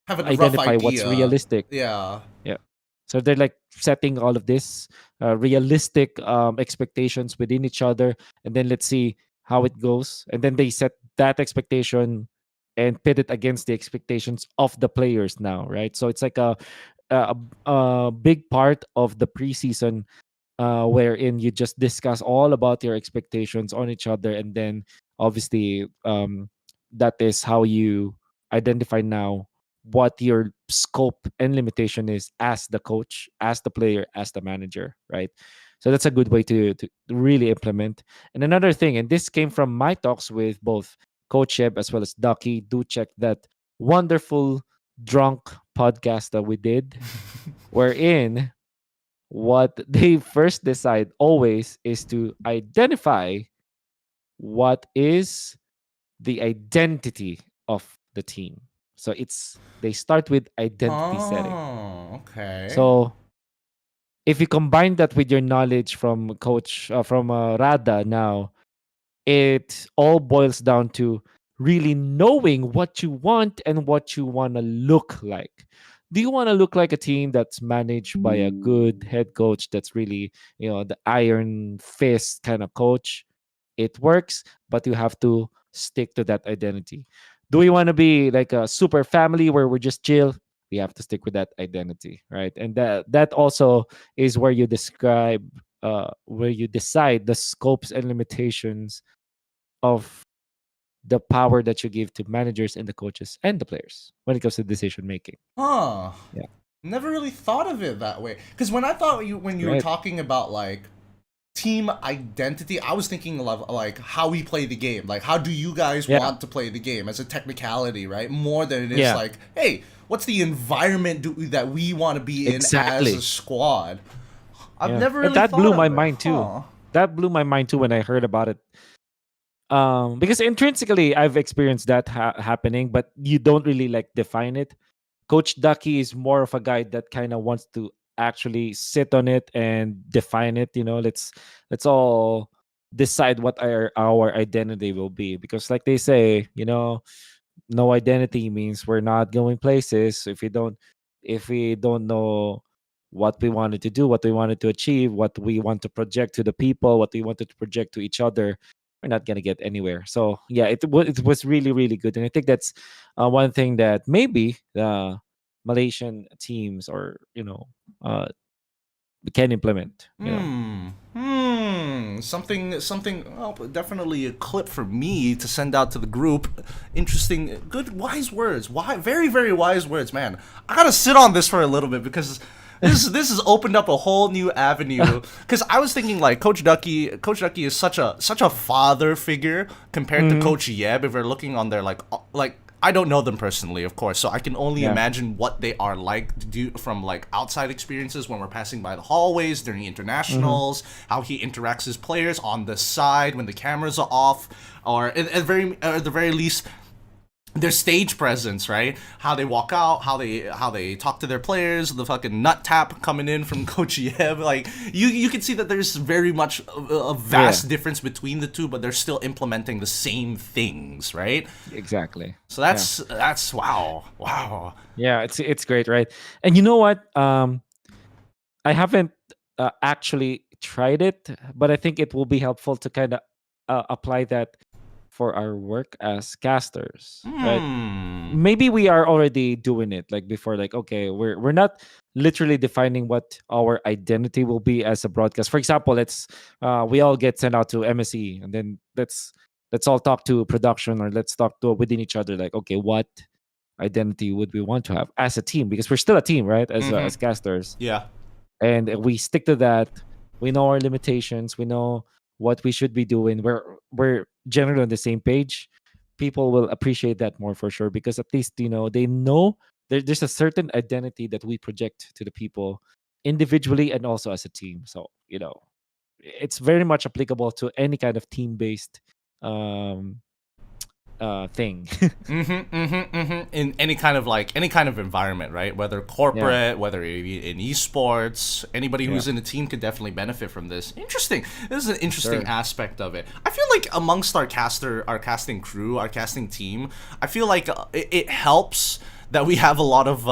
Having a rough identify what's idea. realistic. Yeah. Yeah. So they're like setting all of this realistic expectations within each other, and then let's see how it goes. And then they set that expectation and pit it against the expectations of the players now, right? So it's like a, a big part of the preseason wherein you just discuss all about your expectations on each other, and then obviously that is how you identify now what your scope and limitation is as the coach, as the player, as the manager, right? So that's a good way to really implement. And another thing, and this came from my talks with both Coach Eb as well as Ducky. Do check that wonderful drunk podcast that we did, wherein what they first decide always is to identify what is the identity of the team. So they start with identity setting. Oh, okay. So if you combine that with your knowledge from coach from Rada now, it all boils down to really knowing what you want and what you want to look like. Do you want to look like a team that's managed by a good head coach that's really, the iron fist kind of coach? It works, but you have to stick to that identity. Do we want to be like a super family where we're just chill? We have to stick with that identity, right? And that also is where you describe, where you decide the scopes and limitations of the power that you give to managers and the coaches and the players when it comes to decision making. Huh. Yeah. Never really thought of it that way. Because when I thought when you were Right. talking about like team identity, I was thinking of like how we play the game. Like, how do you guys Yeah. want to play the game as a technicality, right? More than it is Yeah. like, hey, what's the environment that we want to be in Exactly. as a squad? I've Yeah. never And really that thought blew of my it. mind too. Huh. That blew my mind too when I heard about it. Because intrinsically I've experienced that happening, but you don't really like define it. Coach Ducky is more of a guy that kind of wants to actually sit on it and define it. Let's all decide what our identity will be, because like they say, no identity means we're not going places. If we don't know what we wanted to do, what we wanted to achieve, what we want to project to the people, what we wanted to project to each other, we're not gonna get anywhere. So yeah, it was really really good, and I think that's one thing that maybe the Malaysian teams or uh, can implement. Something. Well, definitely a clip for me to send out to the group. Interesting, good, wise words. Why? Very, very wise words, man. I gotta sit on this for a little bit because this has opened up a whole new avenue. Because I was thinking like Coach Ducky. Coach Ducky is such a father figure compared to Coach Yeb. If we're looking on their like. I don't know them personally, of course, so I can only Yeah. imagine what they are like to do from like outside experiences when we're passing by the hallways during internationals, how he interacts his players on the side when the cameras are off, or at the very least their stage presence, right? How they walk out, how they talk to their players, the fucking nut tap coming in from Coach Yeb. Like you can see that there's very much a vast difference between the two, but they're still implementing the same things, right? Exactly. So that's wow. Yeah, it's great, right? And you know what? I haven't actually tried it, but I think it will be helpful to kind of apply that for our work as casters, right? Maybe we are already doing it like before, like okay, we're not literally defining what our identity will be as a broadcast. For example, we all get sent out to MSE, and then let's all talk to production, or let's talk to within each other, like okay, what identity would we want to have as a team, because we're still a team, right? As casters, Yeah. and we stick to that. We know our limitations, we know what we should be doing, we're generally on the same page. People will appreciate that more for sure, because at least they know there's a certain identity that we project to the people individually and also as a team. So it's very much applicable to any kind of team based um thing. In any kind of environment, right? Whether corporate, whether it be in esports, anybody who's in a team could definitely benefit from this. Interesting. This is an interesting aspect of it. I feel like amongst our casting crew, our casting team, I feel like it helps that we have a lot of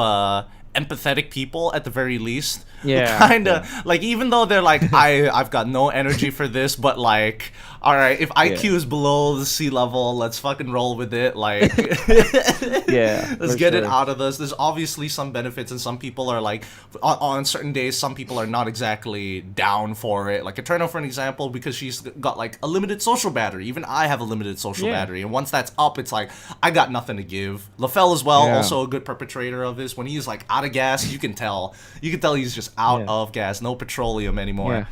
empathetic people at the very least. Kind of like, even though they're like, I've got no energy for this, but like, all right, if IQ is below the sea level, let's fucking roll with it. Like, let's get it out of this. There's obviously some benefits, and some people are like, on certain days, some people are not exactly down for it. Like Eternal, for an example, because she's got like a limited social battery. Even I have a limited social battery, and once that's up, it's like I got nothing to give. LaFell as well, also a good perpetrator of this. When he's like out of gas, you can tell he's just out of gas, no petroleum anymore.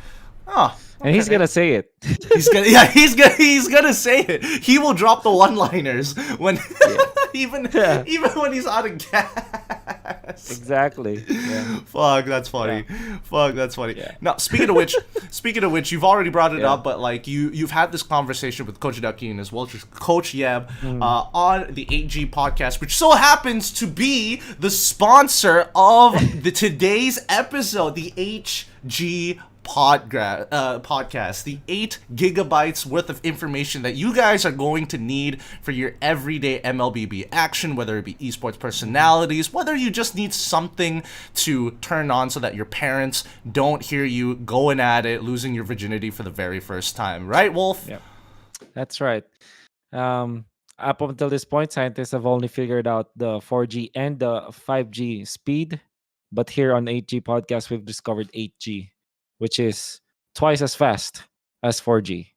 Oh, okay. And he's gonna say it. He's gonna say it. He will drop the one-liners when even when he's out of gas. Exactly. Fuck, that's funny. Fuck, that's funny. Now, speaking of which, you've already brought it up, but like you've had this conversation with Coach Ducky and as well as Coach Yeb on the 8G podcast, which so happens to be the sponsor of the today's episode, the HG podcast, the 8 gigabytes worth of information that you guys are going to need for your everyday MLBB action, whether it be esports personalities, whether you just need something to turn on so that your parents don't hear you going at it, losing your virginity for the very first time, right, Wolf? That's right. Um, Up until this point, scientists have only figured out the 4G and the 5G speed. But here on 8G podcast, we've discovered 8G, which is twice as fast as 4G.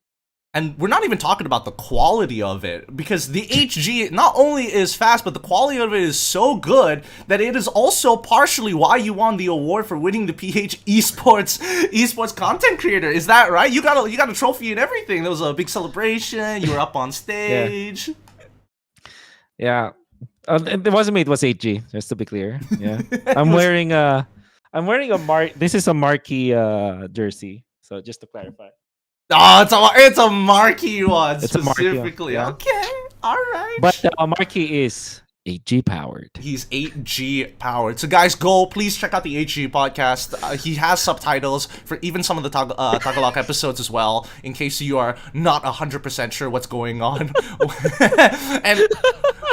And we're not even talking about the quality of it, because the HG not only is fast, but the quality of it is so good that it is also partially why you won the award for winning the PH esports content creator. Is that right? You got a trophy and everything. There was a big celebration. You were up on stage. Yeah. It wasn't me. It was 8G. Just to be clear. Yeah. I'm wearing a This is a marquee jersey. So just to clarify. Oh, it's a marquee one specifically. Yeah. Okay, all right. But marquee is 8G powered. He's 8G powered. So guys, go please check out the 8G podcast. He has subtitles for even some of the Tagalog episodes as well, in case you are not 100% sure what's going on. And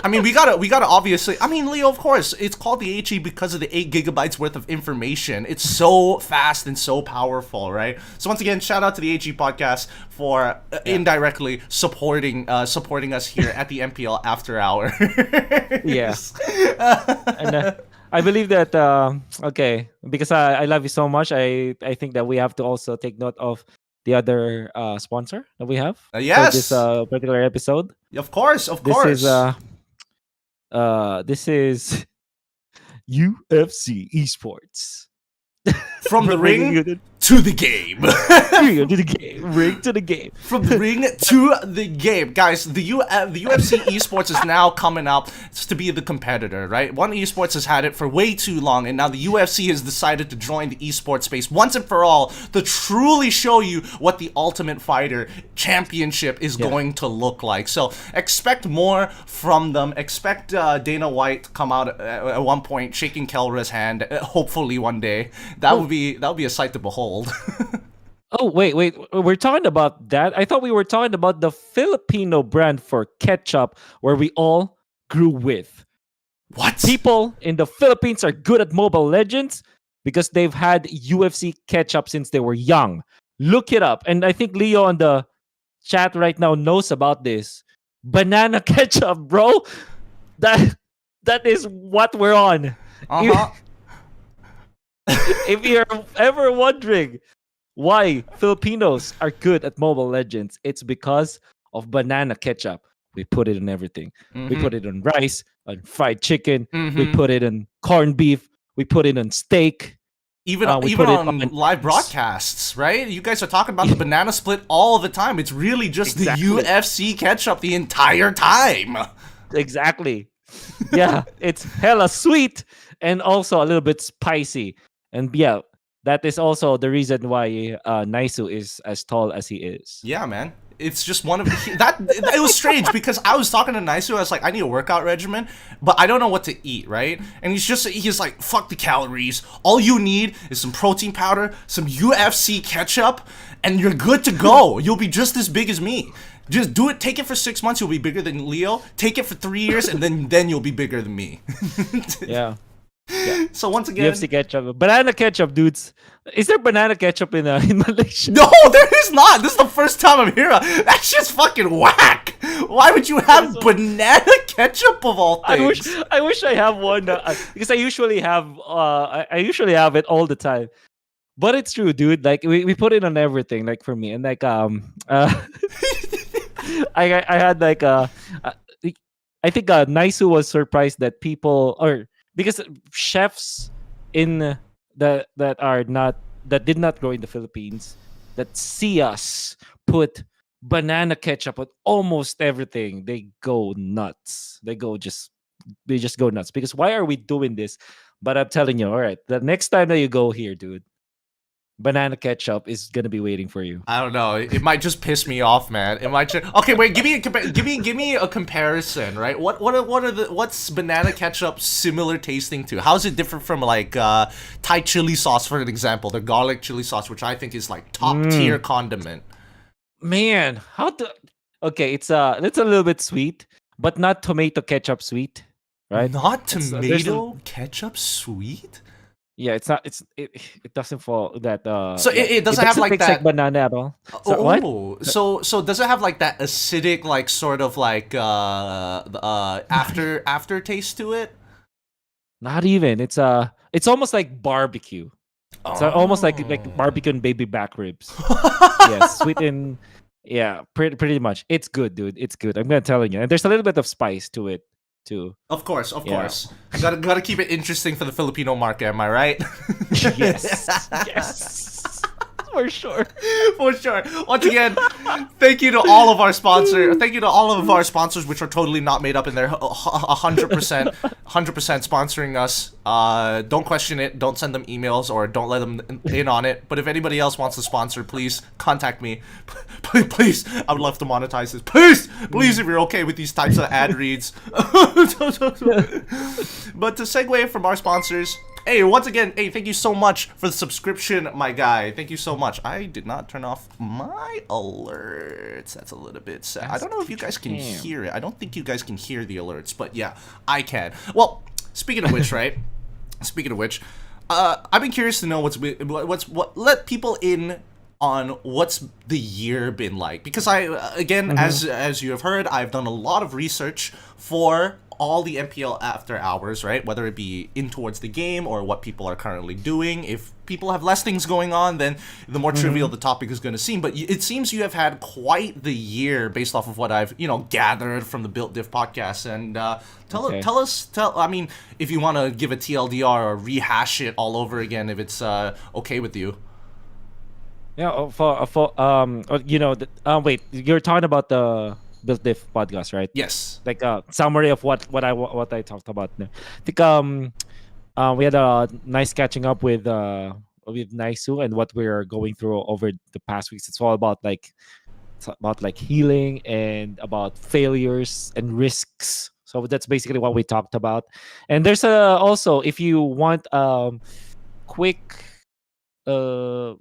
I mean, we gotta obviously. I mean, Leo, of course, it's called the 8G because of the 8 gigabytes worth of information. It's so fast and so powerful, right? So once again, shout out to the 8G podcast for indirectly supporting us here at the MPL After Hour. Yes. And I believe that okay, because I love you so much. I think that we have to also take note of the other sponsor that we have yes. for this particular episode. Of course. This is UFC esports. From the ring to the game. Ring to the game. From the ring to the game. Guys, the UFC esports is now coming up to be the competitor, right? One esports has had it for way too long, and now the UFC has decided to join the esports space once and for all to truly show you what the Ultimate Fighter Championship is going to look like. So expect more from them. Expect Dana White to come out at one point shaking Kelra's hand, hopefully one day. That would be a sight to behold. Oh, wait. We're talking about that? I thought we were talking about the Filipino brand for ketchup where we all grew with. What? People in the Philippines are good at Mobile Legends because they've had UFC ketchup since they were young. Look it up. And I think Leo on the chat right now knows about this. Banana ketchup, bro. That is what we're on. Uh-huh. If you're ever wondering why Filipinos are good at Mobile Legends, it's because of banana ketchup. We put it in everything. We put it on rice, on fried chicken. We put it in corned beef. We put it on steak. Even on live broadcasts, right? You guys are talking about the banana split all the time. It's really just the UFC ketchup the entire time. Exactly. Yeah, it's hella sweet and also a little bit spicy. And yeah, that is also the reason why Nasu is as tall as he is. Yeah, man. It's just one of that. It was strange because I was talking to Nasu. I was like, I need a workout regimen, but I don't know what to eat, right? And he's like, fuck the calories. All you need is some protein powder, some UFC ketchup, and you're good to go. You'll be just as big as me. Just do it. Take it for 6 months. You'll be bigger than Leo. Take it for 3 years, and then you'll be bigger than me. Yeah. So once again, UFC ketchup, banana ketchup, dudes. Is there banana ketchup in Malaysia? No, there is not. This is the first time I'm hearing. That's just fucking whack. Why would you have banana ketchup of all things? I wish I have one because I usually have it all the time. But it's true, dude. Like we put it on everything. Like for me, and like I had like I think Naisu was surprised that people because chefs in that did not grow in the Philippines that see us put banana ketchup on almost everything, they go nuts. They just go nuts because why are we doing this? But I'm telling you, all right, the next time that you go here, dude, banana ketchup is gonna be waiting for you. I don't know. It might just piss me off, man. It might just... Okay, wait. Give me a comparison, right? What's banana ketchup similar tasting to? How is it different from like Thai chili sauce, for an example, the garlic chili sauce, which I think is like top tier condiment. Man, okay, it's a little bit sweet, but not tomato ketchup sweet, right? Not tomato ketchup sweet? Yeah, it's not. It doesn't fall that. So Yeah, it it doesn't have doesn't like taste like that. banana at all. So what? So does it have like that acidic, like sort of like aftertaste to it? Not even. It's almost like barbecue. It's almost like Oh. barbecue and baby back ribs. Yes, sweet and yeah, pretty much. It's good, dude. It's good. I'm gonna tell you. And there's a little bit of spice to it too. Of course, of Yeah. course. Gotta keep it interesting for the Filipino market, am I right? Yes. Yes. For sure. For sure. Once again, thank you to all of our sponsors. Thank you to all of our sponsors, which are totally not made up in there. 100%, 100% sponsoring us. Don't question it. Don't send them emails or don't let them in on it. But if anybody else wants to sponsor, please contact me. Please, I would love to monetize this. Please, if you're okay with these types of ad reads. But to segue from our sponsors. Hey, once again, hey, thank you so much for the subscription, my guy. Thank you so much. I did not turn off my alerts. That's a little bit sad. I don't know if you guys can hear it. I don't think you guys can hear the alerts, but yeah, I can. Well, speaking of which, right? Speaking of which, I've been curious to know what let people in on what's the year been like, because I again, as you have heard, I've done a lot of research for all the MPL after hours, right? Whether it be in towards the game or what people are currently doing. If people have less things going on, then the more trivial the topic is going to seem. But it seems you have had quite the year based off of what I've gathered from the Built Diff podcast. And I mean, if you want to give a TLDR or rehash it all over again, if it's okay with you. Yeah. Wait, you're talking about the Built Diff podcast, right? Yes. Like a summary of what I talked about. I think we had a nice catching up with Nasu and what we're going through over the past weeks. It's all about like healing and about failures and risks. So that's basically what we talked about. And there's also, if you want quick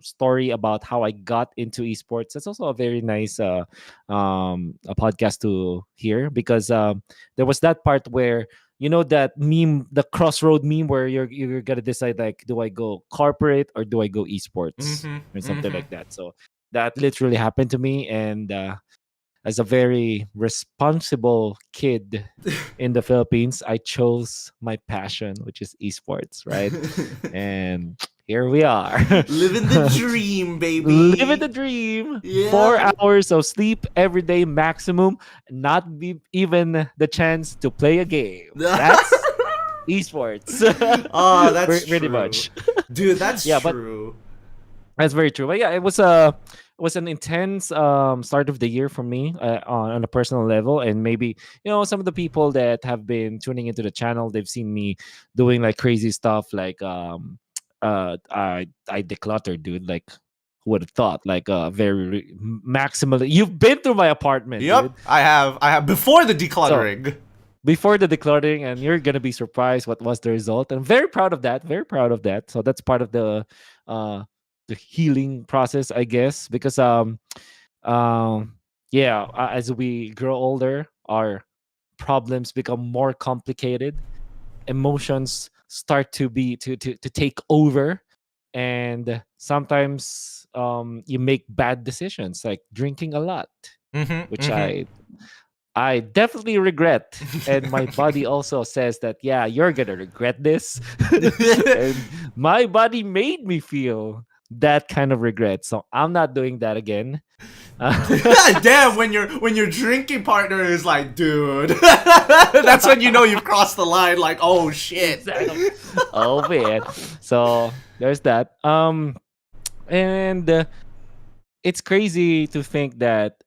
story about how I got into esports. That's also a very nice a podcast to hear, because there was that part where that meme, the crossroad meme, where you're gonna decide, like, do I go corporate or do I go esports or something like that. So that literally happened to me, and as a very responsible kid in the Philippines, I chose my passion, which is esports, right? And here we are. Living the dream, baby. Living the dream. Yeah. 4 hours of sleep every day maximum, not be even the chance to play a game. That's esports. Oh, that's pretty true. much. Dude, that's true. That's very true. But yeah, it was an intense start of the year for me on a personal level. And maybe some of the people that have been tuning into the channel, they've seen me doing like crazy stuff, like I decluttered, dude. Like, who would have thought? Like very maximally. You've been through my apartment. Yep, dude. I have before the decluttering. So, before the decluttering, and you're gonna be surprised what was the result. And I'm very proud of that. Very proud of that. So that's part of the healing process, I guess, because as we grow older, our problems become more complicated. Emotions start to take over, and sometimes you make bad decisions, like drinking a lot, which I definitely regret. And my body also says that, yeah, you're gonna regret this. And my body made me feel that kind of regret, so I'm not doing that again. Damn, when your drinking partner is like, dude, that's when you know you've crossed the line. Like, oh shit. Exactly. Oh man. So there's that. And it's crazy to think that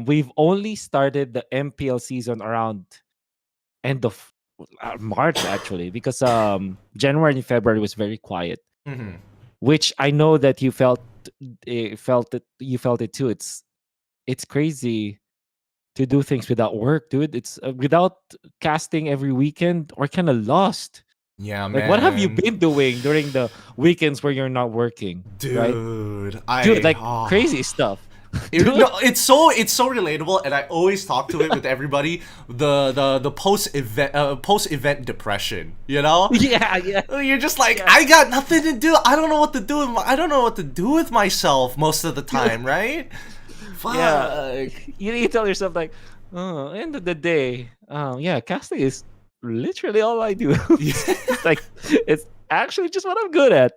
we've only started the MPL season around end of March, actually, because January and February was very quiet, which I know that you felt it too. It's crazy to do things without work, dude. It's without casting every weekend, or kind of lost. Yeah, like, man. What have you been doing during the weekends where you're not working? Dude, right? Crazy stuff. Dude. No, it's so relatable, and I always talk to it with everybody. The post event depression, you know. Yeah, yeah, You're just like, yeah. I got nothing to do. I don't know what to do with I don't know what to do with myself most of the time, right? Yeah, Fuck. you tell yourself like, oh, end of the day, yeah, casting is literally all I do. It's like it's actually just what I'm good at.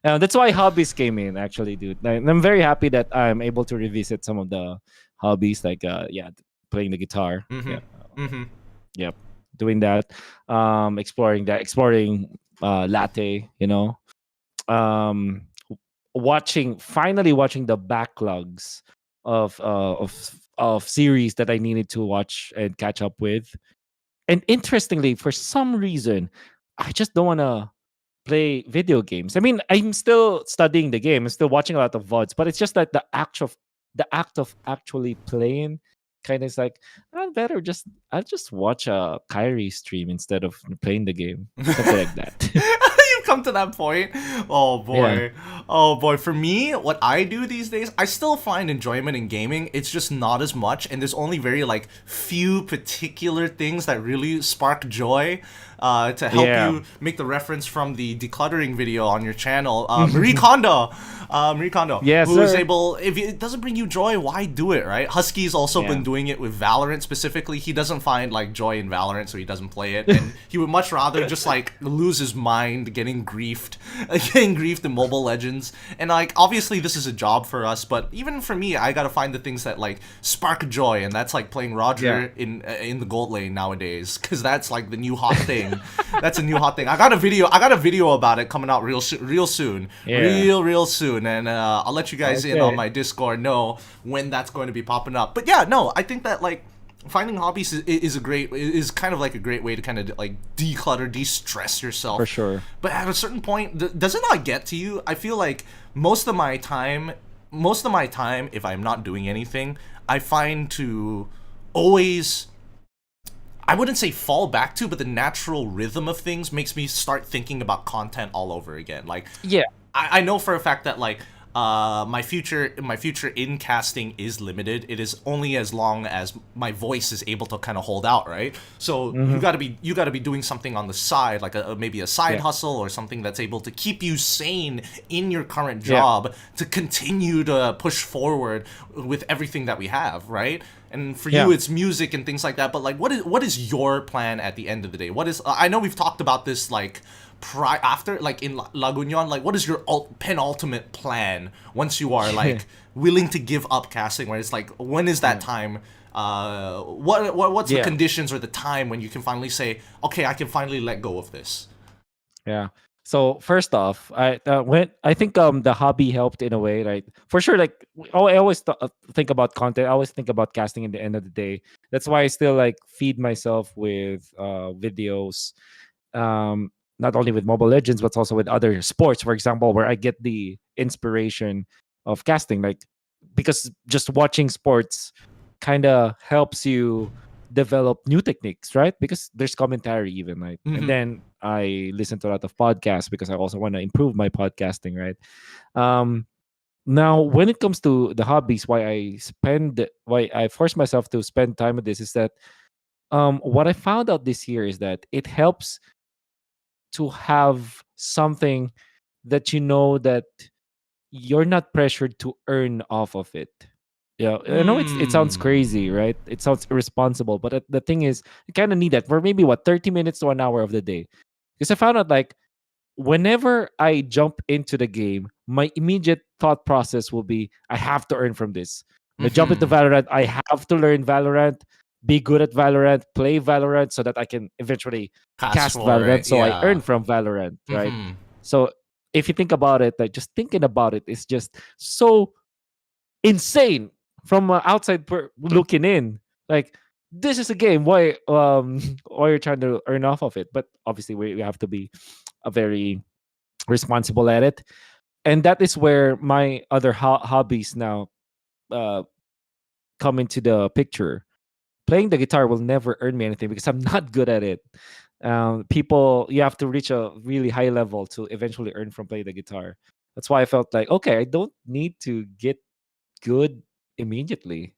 That's why hobbies came in, actually, dude. And I'm very happy that I'm able to revisit some of the hobbies, like yeah, playing the guitar. Mm-hmm. Yeah, Mm-hmm. yep, doing that, exploring latte. Um, finally watching the backlogs of series that I needed to watch and catch up with. And interestingly, for some reason, I just don't want to play video games. I mean, I'm still studying the game. I'm still watching a lot of VODs, but it's just that the act of actually playing kind of is like, I'll just watch a Kyrie stream instead of playing the game. Something like that. You've come to that point. Oh Yeah. boy. Oh boy. For me, what I do these days, I still find enjoyment in gaming. It's just not as much, and there's only very like few particular things that really spark joy. To help Yeah. you make the reference from the decluttering video on your channel, Marie Kondo, Yes, who is sir. able. If it doesn't bring you joy, why do it, right? Husky's also Yeah. been doing it with Valorant specifically. He doesn't find like joy in Valorant, so he doesn't play it, and he would much rather just like lose his mind getting griefed, getting griefed in Mobile Legends. And like obviously this is a job for us, but even for me, I gotta find the things that like spark joy, and that's like playing Roger Yeah. in the gold lane nowadays, because that's like the new hot thing. That's a new hot thing. I got a video about it coming out real soon, Yeah. real soon, and I'll let you guys in on Okay. my Discord know when that's going to be popping up. But yeah, no, I think that like finding hobbies is kind of like a great way to kind of like declutter, de-stress For yourself. sure. But at a certain point, does it not get to you? I feel like most of my time, if I'm not doing anything, I find to always, I wouldn't say fall back to, but the natural rhythm of things makes me start thinking about content all over again. Like Yeah. I know for a fact that like my future in casting is limited. It is only as long as my voice is able to kind of hold out, right? So Hmm. you gotta be doing something on the side, like maybe a side Yeah. hustle or something that's able to keep you sane in your current Yeah. job to continue to push forward with everything that we have, right? And for you, Yeah. it's music and things like that. But like, what is your plan at the end of the day? What is I know we've talked about this like after like in Lagunion, like what is your penultimate plan once you are like willing to give up casting, where it's like when is that Yeah. time, what's the Yeah. conditions or the time when you can finally say, okay, I can finally let go of this. Yeah. So first off, I think the hobby helped in a way, right? For sure. Like I always think about content. I always think about casting in the end of the day. That's why I still like feed myself with videos, um, not only with Mobile Legends but also with other sports, for example, where I get the inspiration of casting. Like because just watching sports kind of helps you develop new techniques, right? Because there's commentary even, right? And Mm-hmm. then I listen to a lot of podcasts because I also want to improve my podcasting, right? Um, Now, when it comes to the hobbies, why I force myself to spend time with this is that what I found out this year is that it helps to have something that you know that you're not pressured to earn off of it. Yeah, I know it sounds crazy, Hmm. right? It sounds irresponsible, but the thing is, you kind of need that for maybe what 30 minutes to an hour of the day. Because I found out like whenever I jump into the game, my immediate thought process will be, I have to earn from this. When I jump into Mm-hmm. Valorant, I have to learn Valorant, be good at Valorant, play Valorant so that I can eventually Pass cast for Valorant it, so I earn yeah. from Valorant, right? Mm-hmm. So if you think about it, like just thinking about it is just so insane from outside looking in. Like this is a game. Why why you're trying to earn off of it? But obviously we have to be a very responsible at it, and that is where my other hobbies now uh, come into the picture. Playing the guitar will never earn me anything because I'm not good at it. People, you have to reach a really high level to eventually earn from playing the guitar. That's why I felt like, okay, I don't need to get good immediately.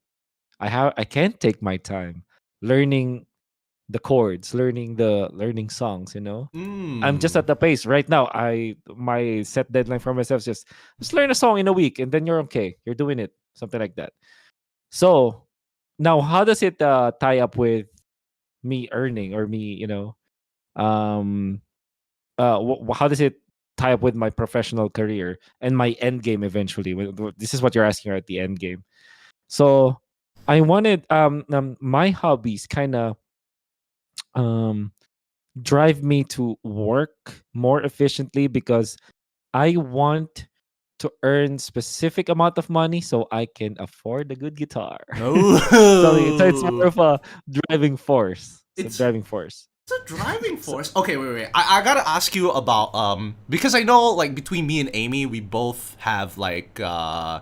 I can't take my time learning the chords, learning songs, I'm just Mm. at the pace right now. My set deadline for myself is just learn a song in a week and then you're okay. You're doing it. Something like that. So now how does it tie up with me earning or me, um how does it tie up with my professional career and my end game eventually? This is what you're asking, right? The end game. So I wanted my hobbies kind of um drive me to work more efficiently because I want to earn specific amount of money so I can afford a good guitar. So it's more Oh. of a driving force. It's a It's driving force. It's a driving So, force. Okay, wait. I gotta ask you about because I know like between me and Amy, we both have like uh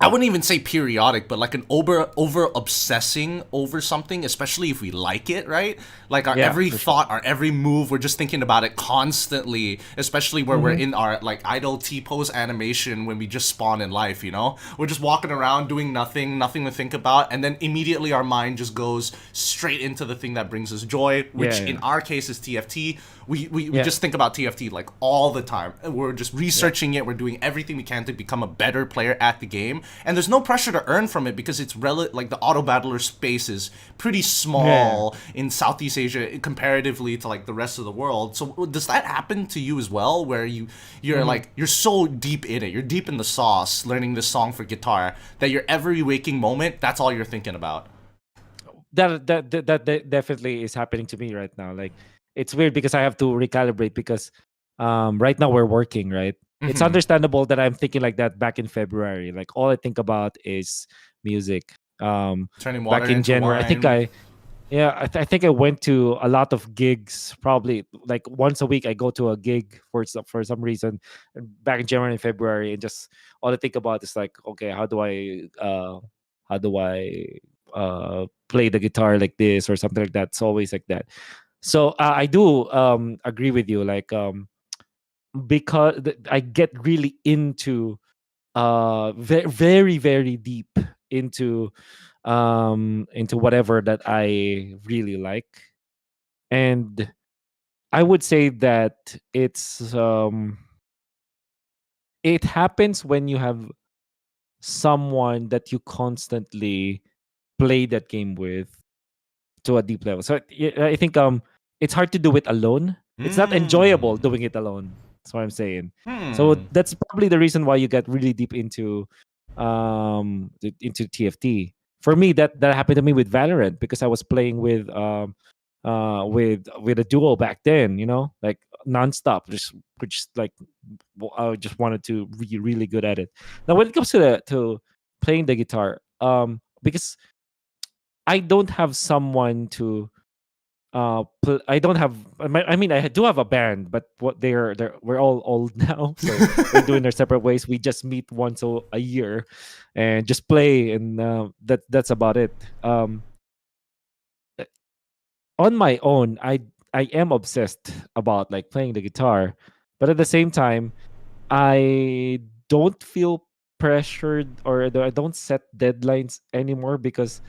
I wouldn't even say periodic, but like an over obsessing over something, especially if we like it, right? Like our yeah, every for sure. thought, our every move, we're just thinking about it constantly, especially where we're Hmm. in our like idle T pose animation when we just spawn in life, you know? We're just walking around doing nothing to think about, and then immediately our mind just goes straight into the thing that brings us joy, Yeah, which in yeah, our case is TFT. We yeah, just think about TFT like all the time. We're just yeah. researching it. We're doing everything we can to become a better player at the game. And there's no pressure to earn from it because it's like the auto battler space is pretty Yeah. small in Southeast Asia comparatively to like the rest of the world. So does that happen to you as well, where you're Hmm. like you're so deep in it, you're deep in the sauce, learning this song for guitar that your every waking moment, that's all you're thinking about. That definitely is happening to me right now. Like it's weird because I have to recalibrate because right now we're working, right? It's Mm-hmm. understandable that I'm thinking like that back in February. Like all I think about is music. Turning Back water in into January, wine. I think I went to a lot of gigs. Probably like once a week, I go to a gig for some reason. And back in January and February, and just all I think about is like, okay, how do I play the guitar like this or something like that. It's always like that. So I do agree with you. Like because I get really into very very deep into into whatever that I really like. And I would say that it happens when you have someone that you constantly play that game with to a deep level. So I think it's hard to do it alone. It's not enjoyable Mm. doing it alone. That's what I'm saying. So Hmm. that's probably the reason why you get really deep into TFT. For me, that happened to me with Valorant because I was playing with a duo back then, like nonstop, just like I just wanted to be really good at it. Now, when it comes to playing the guitar, because I don't have someone to I don't have I mean I do have a band, but what they're we're all old now, so they're doing their separate ways. We just meet once a year and just play, and that's about it. Uh, on my own, I am obsessed about like playing the guitar, but at the same time I don't feel pressured, or I don't set deadlines anymore because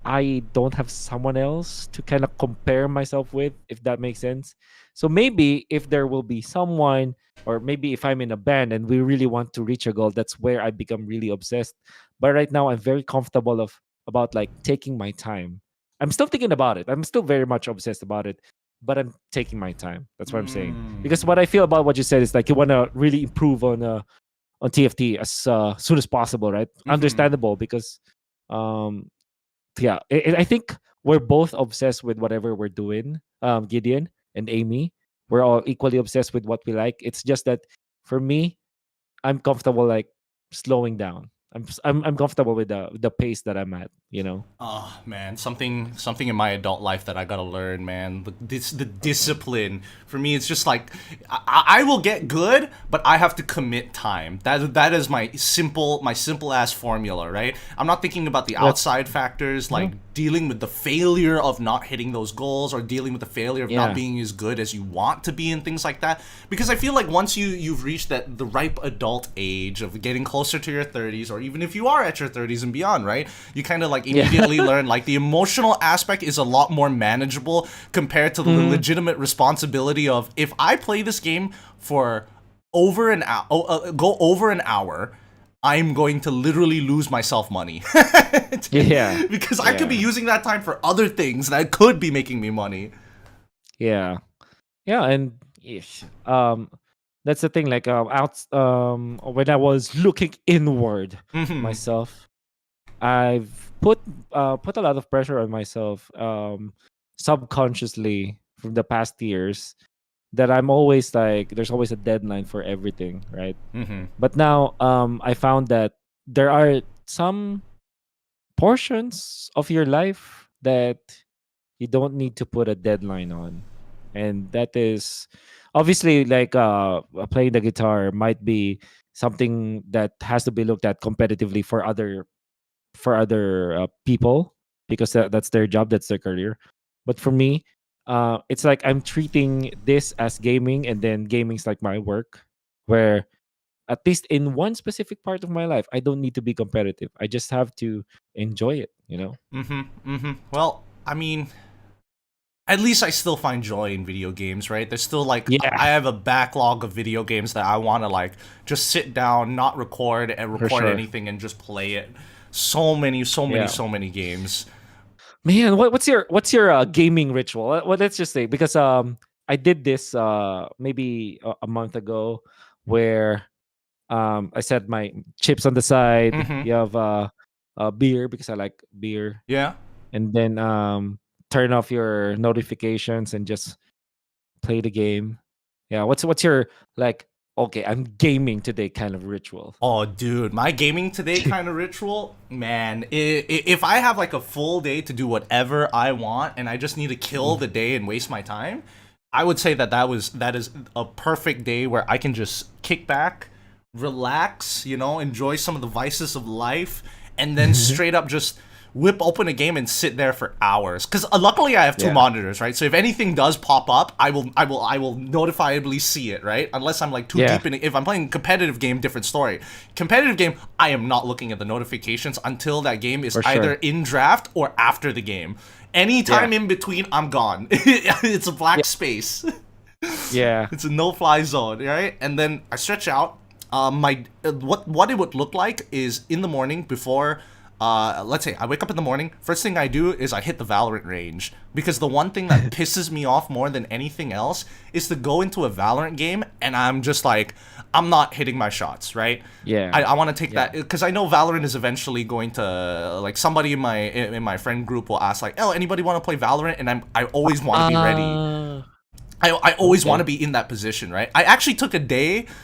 I don't have someone else to kind of compare myself with, if that makes sense. So maybe if there will be someone, or maybe if I'm in a band and we really want to reach a goal, that's where I become really obsessed. But right now, I'm very comfortable about like taking my time. I'm still thinking about it. I'm still very much obsessed about it, but I'm taking my time. That's what I'm saying. Because Mm. what I feel about what you said is like you want to really improve on TFT as soon as possible, right? Mm-hmm. Understandable because um yeah, I think we're both obsessed with whatever we're doing. Gideon and Amy, we're all equally obsessed with what we like. It's just that for me, I'm comfortable like slowing down. I'm comfortable with the pace that I'm at. Oh man, something in my adult life that I gotta learn, man. The Okay. discipline for me. It's just like I will get good, but I have to commit time. That is my simple ass formula, right? I'm not thinking about the That's outside factors mhm. like dealing with the failure of not hitting those goals, or dealing with the failure of not being as good as you want to be, and things like that. Because I feel like once you've reached the ripe adult age of getting closer to your 30s, or even if you are at your 30s and beyond, right, you kind of like immediately learn like the emotional aspect is a lot more manageable compared to the legitimate responsibility of, if I play this game for over an hour, go over an hour, I'm going to literally lose myself money. Because I could be using that time for other things that could be making me money. And that's the thing. Like when I was looking inward myself, I've put a lot of pressure on myself subconsciously from the past years, that I'm always like, there's always a deadline for everything, right? But now I found that there are some portions of your life that you don't need to put a deadline on. And that is obviously like playing the guitar might be something that has to be looked at competitively for other people, because that's their job, that's their career. But for me, it's like I'm treating this as gaming, and then gaming's like my work, where at least in one specific part of my life, I don't need to be competitive. I just have to enjoy it, you know? Well, I mean, at least I still find joy in video games, right? There's still like, I have a backlog of video games that I want to like just sit down, not record anything, and just play it. So many games. Man, what's your gaming ritual? Well, let's just say, because I did this maybe a month ago, where I set my chips on the side. You have beer, because I like beer. Yeah. And then turn off your notifications and just play the game. Yeah. What's your like, okay, I'm gaming today kind of ritual? Oh, dude, my gaming today kind of ritual, man. If I have like a full day to do whatever I want, and I just need to kill the day and waste my time, I would say that is a perfect day where I can just kick back, relax, enjoy some of the vices of life, and then straight up just whip open a game and sit there for hours. Because luckily I have two monitors, right? So if anything does pop up, I will notifiably see it, right? Unless I'm like too deep in it. If I'm playing competitive game, different story. Competitive game, I am not looking at the notifications until that game is either in draft or after the game. Anytime in between, I'm gone. It's a black space. It's a no-fly zone, right? And then I stretch out. What it would look like is in the morning before. Let's say I wake up in the morning, first thing I do is I hit the Valorant range, because the one thing that pisses me off more than anything else is to go into a Valorant game and I'm just like, I'm not hitting my shots, right? I want to take that, because I know Valorant is eventually going to, like, somebody in my friend group will ask like, oh, anybody want to play Valorant? And I always want to be ready. I always want to be in that position, right? I actually took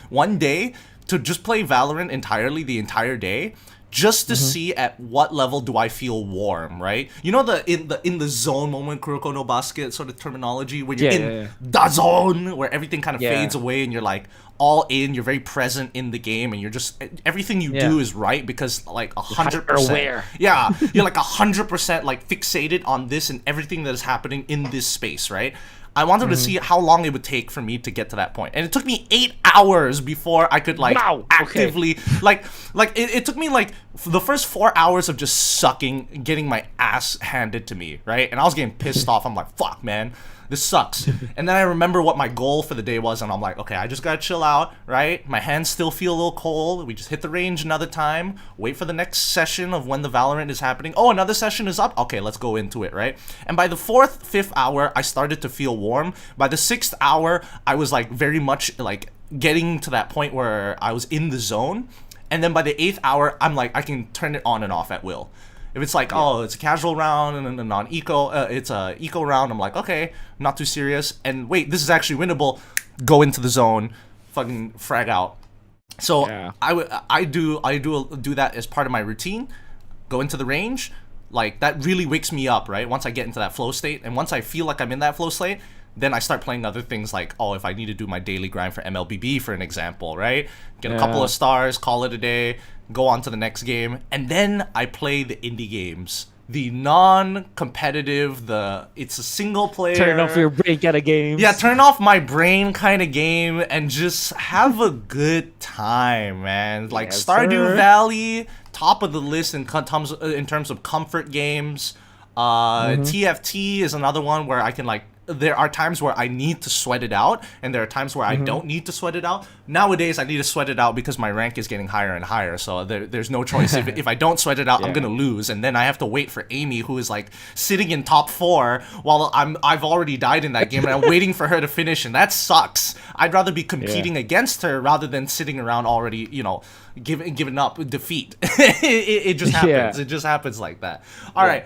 one day to just play Valorant entirely, the entire day, just to see at what level do I feel warm, right? You know, in the zone moment, Kuroko no Basket sort of terminology, where you're in the zone, where everything kind of fades away and you're like all in, you're very present in the game, and you're just, everything you do is right, because like 100%. Aware. Yeah, you're like 100% like fixated on this and everything that is happening in this space, right? I wanted to see how long it would take for me to get to that point. And it took me 8 hours before I could like actively like it took me like the first 4 hours of just sucking, getting my ass handed to me, right? And I was getting pissed off. I'm like, fuck, man, this sucks. And then I remember what my goal for the day was, and I'm like, okay, I just gotta chill out, right? My hands still feel a little cold. We just hit the range another time, wait for the next session of when the Valorant is happening. Oh, another session is up? Okay, let's go into it, right? And by the 4th, 5th hour, I started to feel warm. By the 6th hour, I was like very much like getting to that point where I was in the zone. And then by the 8th hour, I'm like, I can turn it on and off at will. If it's like, oh, it's a casual round and a non-eco, it's a eco round, I'm like, okay, not too serious. And wait, this is actually winnable. Go into the zone, fucking frag out. So I do that as part of my routine. Go into the range, like that really wakes me up, right? Once I get into that flow state, and once I feel like I'm in that flow state, then I start playing other things like, oh, if I need to do my daily grind for MLBB, for an example, right? Get a couple of stars, call it a day, go on to the next game, and then I play the indie games the non-competitive, it's a single player. Turn off your brain kind of games. Yeah, turn off my brain kind of game and just have a good time, man. Like Yes, Stardew sir. Valley, top of the list in terms of comfort games. TFT is another one where I can like. There are times where I need to sweat it out, and there are times where I don't need to sweat it out. Nowadays, I need to sweat it out because my rank is getting higher and higher, so there's no choice. If I don't sweat it out, I'm gonna lose, and then I have to wait for Amy, who is like sitting in top 4 while I've already died in that game, and I'm waiting for her to finish, and that sucks. I'd rather be competing against her rather than sitting around already, giving up defeat. It just happens. Yeah. It just happens like that. All right.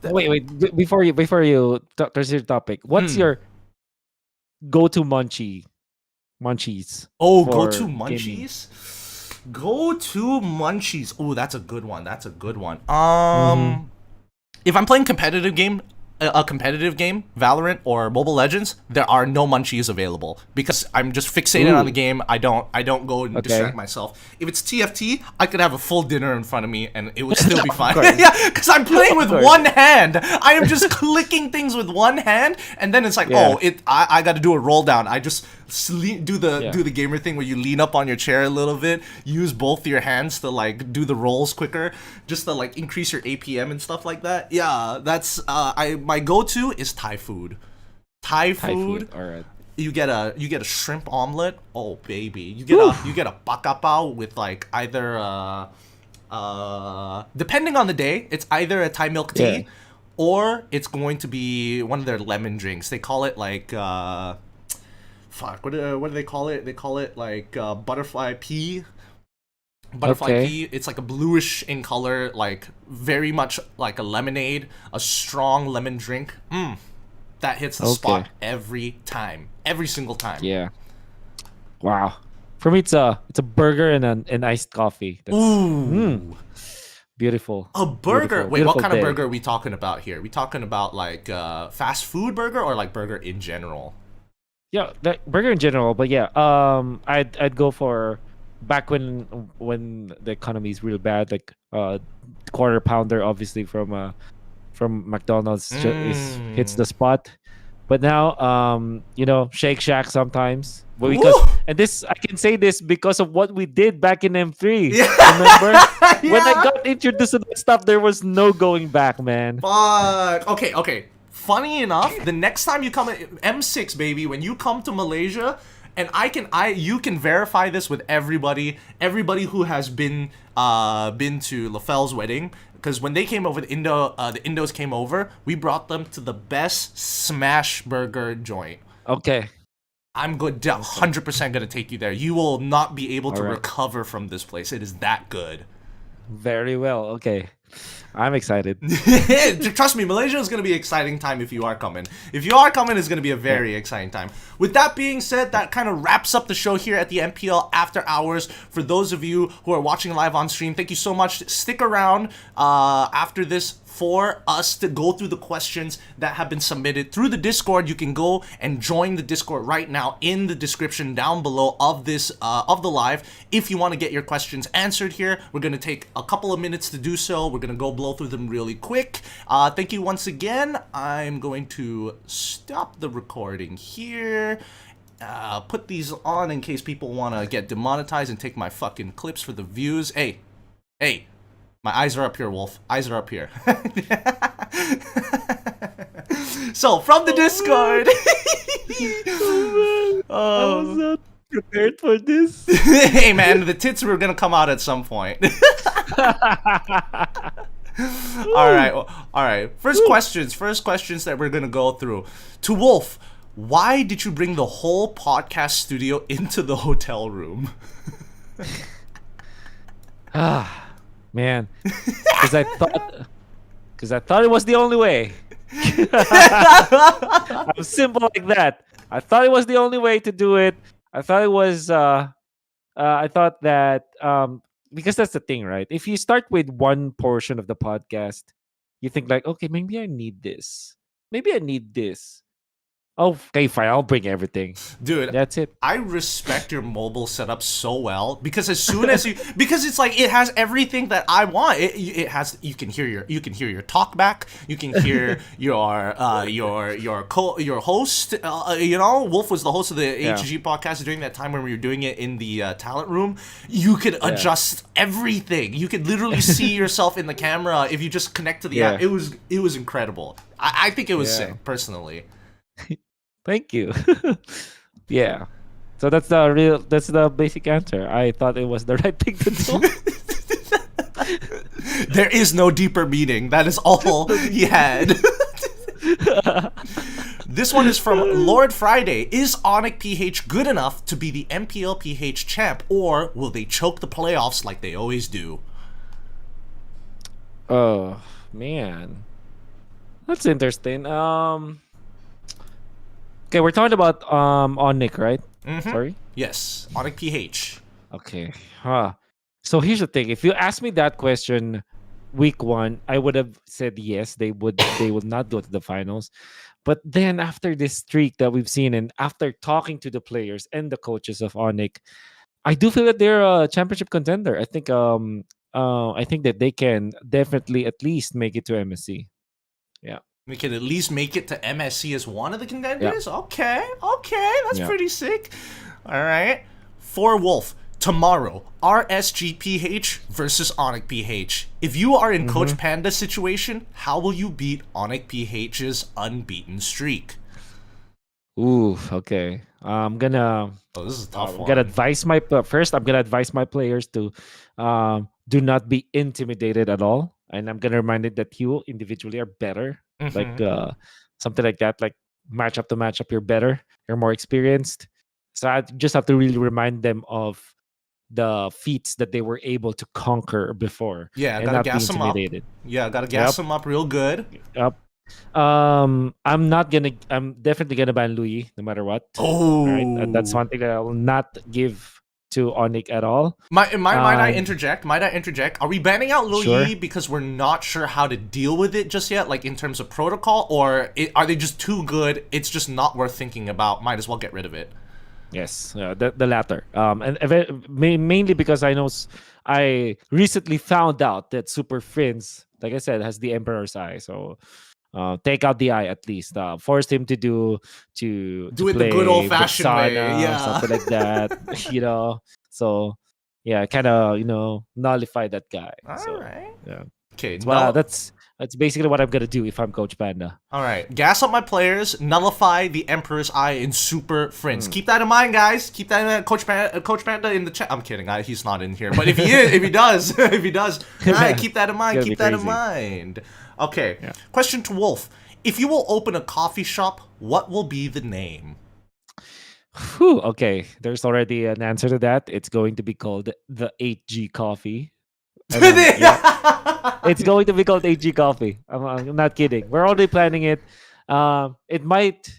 Wait. Before you there's your topic. What's your go-to munchies? Oh, for go to gaming? munchies. Go to munchies. Oh, that's a good one. That's a good one. If I'm playing a competitive game, Valorant or Mobile Legends, there are no munchies available because I'm just fixated on the game. I don't go and distract myself. If it's TFT, I could have a full dinner in front of me and it would still be fine. Yeah, because I'm playing with one hand. I am just clicking things with one hand, and then it's like, I got to do a roll down. I just do the gamer thing where you lean up on your chair a little bit, use both your hands to like do the rolls quicker, just to like increase your APM and stuff like that. Yeah, that's my go-to is Thai food. Thai food. All right. You get a shrimp omelet. Oh baby, you get a baka pao with like either depending on the day, it's either a Thai milk tea or it's going to be one of their lemon drinks. They call it like what do they call it? They call it like butterfly pea. Pea. It's like a bluish in color, like very much like a lemonade, a strong lemon drink. That hits the spot every time, every single time. Yeah. Wow. For me, it's a burger and an iced coffee. That's, beautiful. A burger. Beautiful. Wait, what Beautiful kind day. of burger are we talking about here? We talking about like fast food burger or like burger in general? Yeah, that burger in general, but yeah, I'd go for back when the economy is real bad, like quarter pounder, obviously from McDonald's hits the spot. But now, Shake Shack sometimes. But because and this I can say this because of what we did back in M3. Remember when I got introduced to that stuff, there was no going back, man. Fuck. Okay. Funny enough, the next time you come M6 baby, when you come to Malaysia, and you can verify this with everybody who has been to LaFell's wedding, because when they came over, the Indos came over, we brought them to the best Smashburger joint. Okay. I'm 100% gonna take you there. You will not be able to recover from this place. It is that good. Very well. Okay. I'm excited. Trust me, Malaysia is going to be an exciting time if you are coming. If you are coming, it's going to be a very exciting time. With that being said, that kind of wraps up the show here at the MPL After Hours. For those of you who are watching live on stream, thank you so much. Stick around after this for us to go through the questions that have been submitted through the Discord. You can go and join the Discord right now in the description down below of this of the live. If you want to get your questions answered here, we're going to take a couple of minutes to do so. We're going to go blow through them really quick. Thank you once again. I'm going to stop the recording here. Put these on in case people want to get demonetized and take my fucking clips for the views. Hey. My eyes are up here, Wolf. Eyes are up here. So, from the Discord. I was not prepared for this. Hey, man, the tits were going to come out at some point. All right. First questions that we're going to go through. To Wolf, why did you bring the whole podcast studio into the hotel room? Man, because I thought it was the only way. I'm simple like that. I thought it was the only way to do it. I thought it was. I thought that because that's the thing, right? If you start with one portion of the podcast, you think like, okay, maybe I need this. Maybe I need this. Oh, okay, fine. I'll bring everything. Dude, That's it. I respect your mobile setup so well because as soon as you because it's like it has everything that I want. It has you can hear your talk back. You can hear your host. Wolf was the host of the HG podcast during that time when we were doing it in the talent room. You could adjust everything. You could literally see yourself in the camera if you just connect to the app. It was incredible. I think it was sick personally. Thank you. Yeah. So that's the basic answer. I thought it was the right thing to do. There is no deeper meaning. That is all he had. This one is from Lord Friday. Is Onic PH good enough to be the MPL PH champ, or will they choke the playoffs like they always do? Oh, man. That's interesting. Okay, we're talking about Onic, right? Sorry? Yes, Onic PH. Okay. So here's the thing. If you asked me that question week 1, I would have said yes, they would not go to the finals. But then after this streak that we've seen and after talking to the players and the coaches of Onic, I do feel that they're a championship contender. I think that they can definitely at least make it to MSC. Yeah. We can at least make it to MSC as one of the contenders? Okay, that's pretty sick. All right. For Wolf, tomorrow, RSGPH versus Onic PH. If you are in Coach Panda's situation, how will you beat Onic PH's unbeaten streak? Ooh, okay. I'm gonna. Oh, this is a tough one. I'm gonna advise my players to do not be intimidated at all, and I'm gonna remind it that you individually are better. Like something like that, like matchup to matchup, you're better, you're more experienced. So I just have to really remind them of the feats that they were able to conquer before. Yeah, and gotta not gas be them up. intimidated. Yeah, gotta gas them up real good. Yep. I'm definitely gonna ban Louis no matter what. Oh, right? That's one thing that I will not give to Onic at all. Might I interject? Are we banning out Lil Yi because we're not sure how to deal with it just yet, like in terms of protocol, or are they just too good? It's just not worth thinking about. Might as well get rid of it. Yes, the latter. And mainly because I recently found out that Super Friends, like I said, has the Emperor's Eye. So take out the eye at least. Forced him to do it the good old fashioned way, something like that. So yeah, kind of nullify that guy. All right. Yeah. Okay. Well, that's basically what I'm gonna do if I'm Coach Panda. All right, gas up my players, nullify the Emperor's Eye in Super Friends. Keep that in mind, guys. Keep that in mind. Coach Panda in the chat. I'm kidding. He's not in here, but if he does, keep that in mind. Keep that in mind. Okay. Yeah. Question to Wolf: if you will open a coffee shop, what will be the name? Whew, okay, there's already an answer to that. It's going to be called the 8G Coffee. It's going to be called 8G Coffee. I'm not kidding. We're already planning it. It might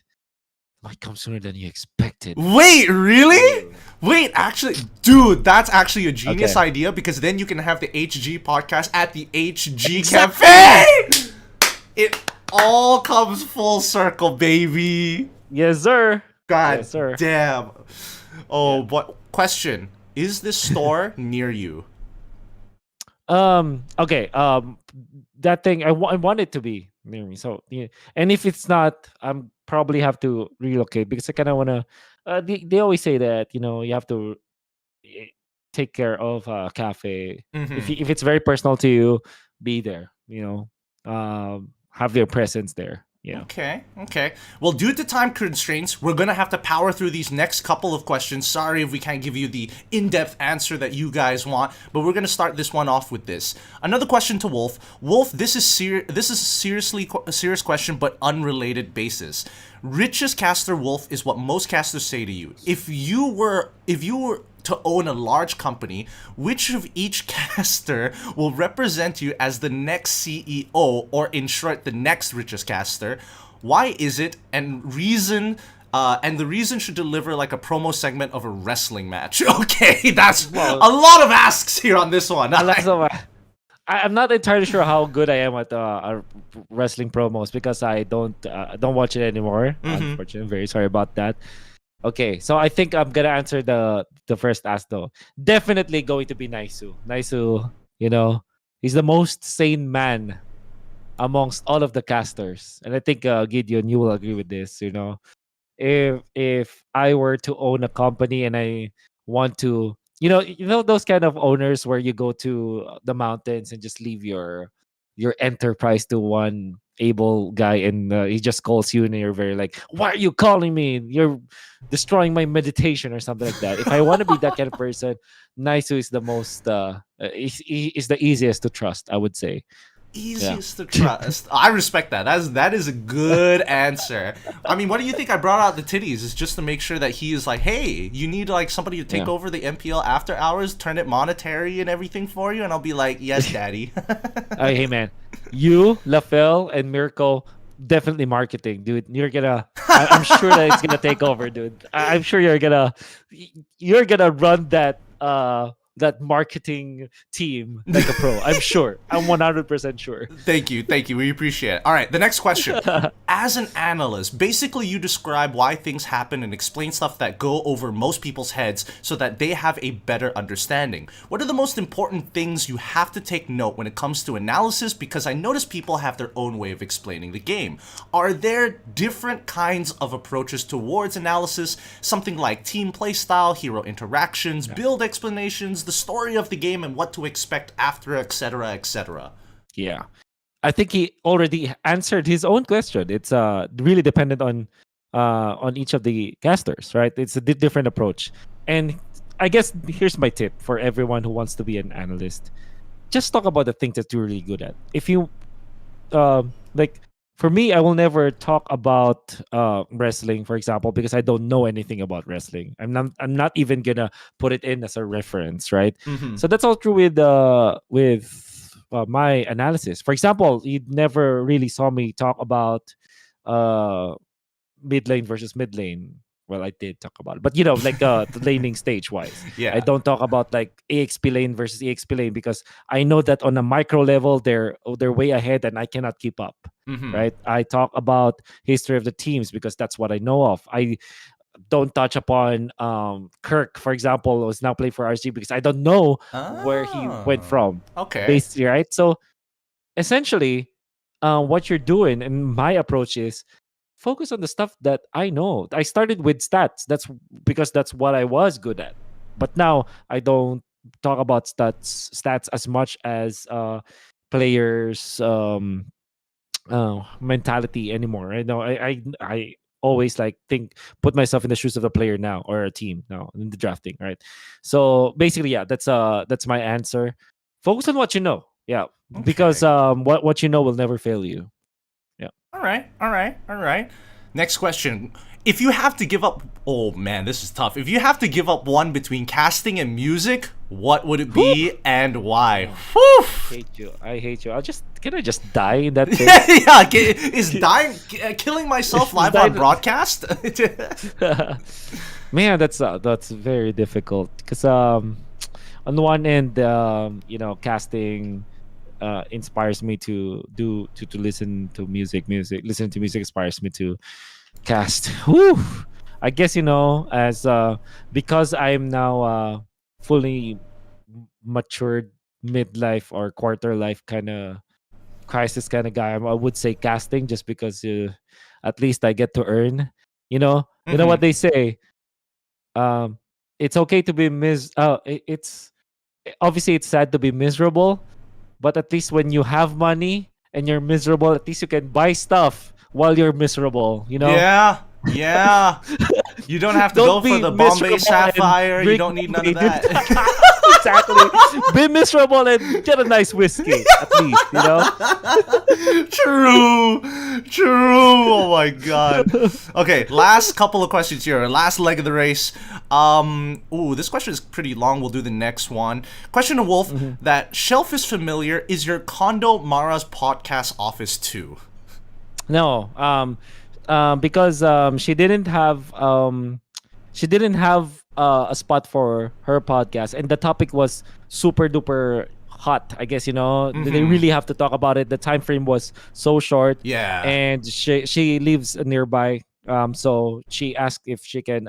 come sooner than you expected. Wait, really? Wait, actually, dude, that's actually a genius idea because then you can have the HG podcast at the HG Cafe. It all comes full circle, baby. Yes, sir. God yes, sir. Damn. Oh, but question: is this store near you? Okay. That thing I want it to be near me. So yeah. And if it's not, I'm probably have to relocate because I kind of want to. They always say that you have to take care of a cafe. If it's very personal to you, be there. Have their presence there. Yeah. Okay. Well, due to time constraints, we're going to have to power through these next couple of questions. Sorry if we can't give you the in-depth answer that you guys want, but we're going to start this one off with this. Another question to Wolf. Wolf, this is a serious question, but unrelated basis. Richest caster Wolf is what most casters say to you. If you were to own a large company, which of each caster will represent you as the next CEO, or in short, the next richest caster? Why is it? And the reason should deliver like a promo segment of a wrestling match. Okay, that's a lot of asks here on this one. I'm not entirely sure how good I am at wrestling promos because I don't watch it anymore. Mm-hmm. Unfortunately, I'm very sorry about that. Okay, so I think I'm gonna answer the first ask though. Definitely going to be Naisu. Naisu, he's the most sane man amongst all of the casters, and I think Gideon, you will agree with this. If I were to own a company and I want to, those kind of owners where you go to the mountains and just leave your enterprise to one able guy and he just calls you and you're very like, why are you calling me? You're destroying my meditation or something like that. If I want to be that kind of person, Naisu is the most is the easiest to trust, I would say. Yeah. Easiest to trust. I respect that. That is a good answer. I mean, what do you think I brought out the titties? Is just to make sure that he is like, hey, you need like somebody to take Yeah. over the MPL after hours, turn it monetary and everything for you, and I'll be like, yes, daddy. Hey man, you, Lafel, and Mirko, definitely marketing, dude. I'm sure that it's gonna take over, dude. I'm sure you're gonna run that marketing team like a pro. I'm sure. I'm 100% sure. Thank you. We appreciate it. All right, the next question. As an analyst, basically you describe why things happen and explain stuff that go over most people's heads so that they have a better understanding. What are the most important things you have to take note when it comes to analysis? Because I notice people have their own way of explaining the game. Are there different kinds of approaches towards analysis? Something like team playstyle, hero interactions, build explanations, the story of the game, and what to expect after, etc., etc. Yeah. I think he already answered his own question. It's really dependent on each of the casters, right? It's a different approach. And I guess here's my tip for everyone who wants to be an analyst. Just talk about the things that you're really good at. If you like for me, I will never talk about wrestling, for example, because I don't know anything about wrestling. I'm not even gonna put it in as a reference, right? Mm-hmm. So that's all true with my analysis. For example, you never really saw me talk about uh mid lane versus mid lane. Well, I did talk about it, but like the laning stage wise, I Yeah. don't talk about like EXP lane versus EXP lane because I know that on a micro level they're way ahead and I cannot keep up. Mm-hmm. Right? I talk about history of the teams because that's what I know of. I don't touch upon Kirk, for example, who's now playing for RG because I don't know where he went Oh. from. Okay. Basically, right? So essentially, what you're doing, and my approach is focus on the stuff that I know. I started with stats. That's because that's what I was good at. But now I don't talk about stats as much as players mentality anymore. I know I always like put myself in the shoes of the player now or a team now in the drafting, right? So basically, yeah, that's my answer. Focus on what you know. Yeah. Because Okay. what you know will never fail you. Yeah. All right. All right. All right. Next question. If you have to give up, oh man, this is tough. If you have to give up one between casting and music, what would it Whew! be and why? Oh, Whew. hate you. I hate you. Can I just die in that thing? Yeah, is killing myself live on Dying- broadcast? Man, that's very difficult because on the one end, casting inspires me to listen to music. Listen to music inspires me to cast. Whew. I guess as because I'm now fully matured midlife or quarter life kind of crisis kind of guy. I would say casting just because at least I get to earn. You know Mm-hmm. what they say. Um, it's okay to be it's obviously it's sad to be miserable, but at least when you have money and you're miserable, at least you can buy stuff while you're miserable. Yeah, yeah. You don't have to go Don't for be the Bombay miserable and Sapphire. You drink don't need none Bombay, of dude. that. Exactly. Be miserable and get a nice whiskey, at least. True. True. Oh my god. Okay, last couple of questions here. Last leg of the race. Ooh, this question is pretty long. We'll do the next one. Question to Wolf. That shelf is familiar. Is your condo Mara's podcast office too? No, because she didn't have a spot for her podcast, and the topic was super duper hot. I guess they really have to talk about it. The time frame was so short. Yeah. And she lives nearby. So she asked if she can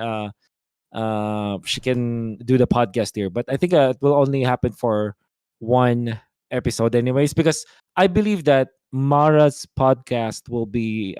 do the podcast here, but I think it will only happen for one episode anyways, because I believe that Mara's podcast will be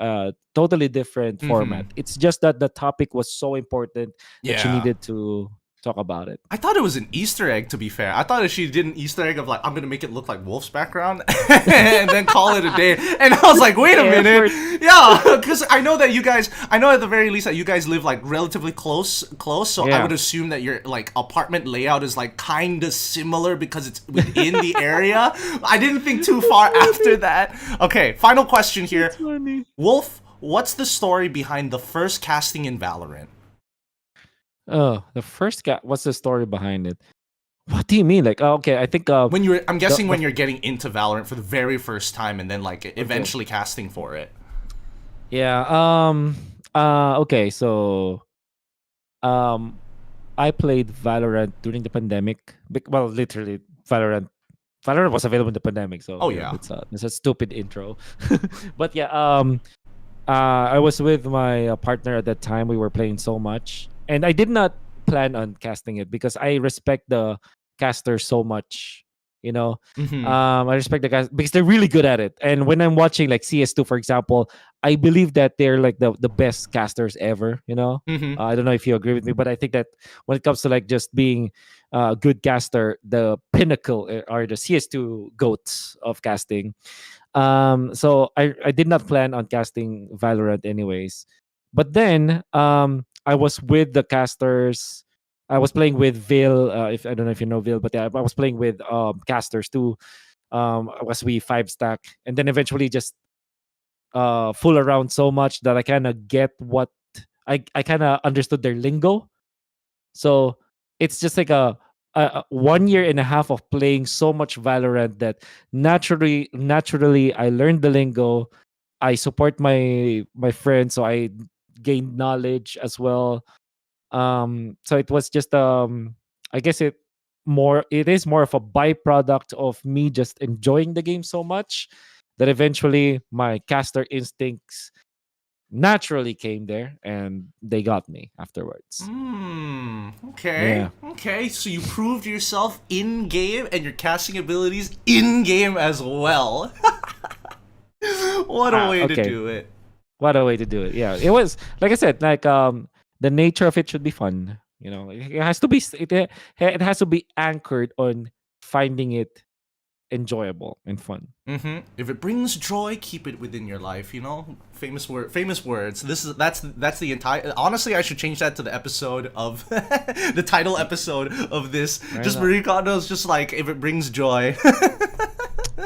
totally different format. It's just that the topic was so important that she needed to talk about it. I thought it was an Easter egg, to be fair. I thought if she did an Easter egg of like, I'm gonna make it look like Wolf's background and then call it a day. And I was like, wait a minute. Yeah, because I know at the very least that you guys live like relatively close. So I would assume that your like apartment layout is like kind of similar because it's within the area. I didn't think too far after that. Okay, final question here. Wolf, what's the story behind the first casting in Valorant? Oh, the first guy. What's the story behind it? What do you mean? Like, okay, I think when you're getting into Valorant for the very first time, and then like eventually casting for it. Yeah. Okay. So, I played Valorant during the pandemic. Well, literally, Valorant was available in the pandemic. So, it's a stupid intro. But yeah. I was with my partner at that time. We were playing so much. And I did not plan on casting it because I respect the casters so much, I respect the guys because they're really good at it. And when I'm watching like CS2, for example, I believe that they're like the best casters ever, I don't know if you agree with me, but I think that when it comes to like just being a good caster, the pinnacle are the CS2 goats of casting. So I did not plan on casting Valorant anyways. But then I was with the casters. I was playing with Vil. If I don't know if you know Vil, but yeah, I was playing with casters too. Was we 5-stack, and then eventually just fool around so much that I kind of get what I kind of understood their lingo. So it's just like a 1 year and a half of playing so much Valorant that naturally I learned the lingo. I support my friends, so I gained knowledge as well. So it was just I guess it is more of a byproduct of me just enjoying the game so much that eventually my caster instincts naturally came there and they got me afterwards. Okay. Yeah. Okay, so you proved yourself in game and your casting abilities in game as well. What a way to do it. What a way to do it. Yeah. It was, like I said, like the nature of it should be fun. It has to be it has to be anchored on finding it enjoyable and fun. If it brings joy, keep it within your life. Famous words. That's the entire. Honestly, I should change that to the episode of the title episode of this. Just Marie Kondo's just like, if it brings joy.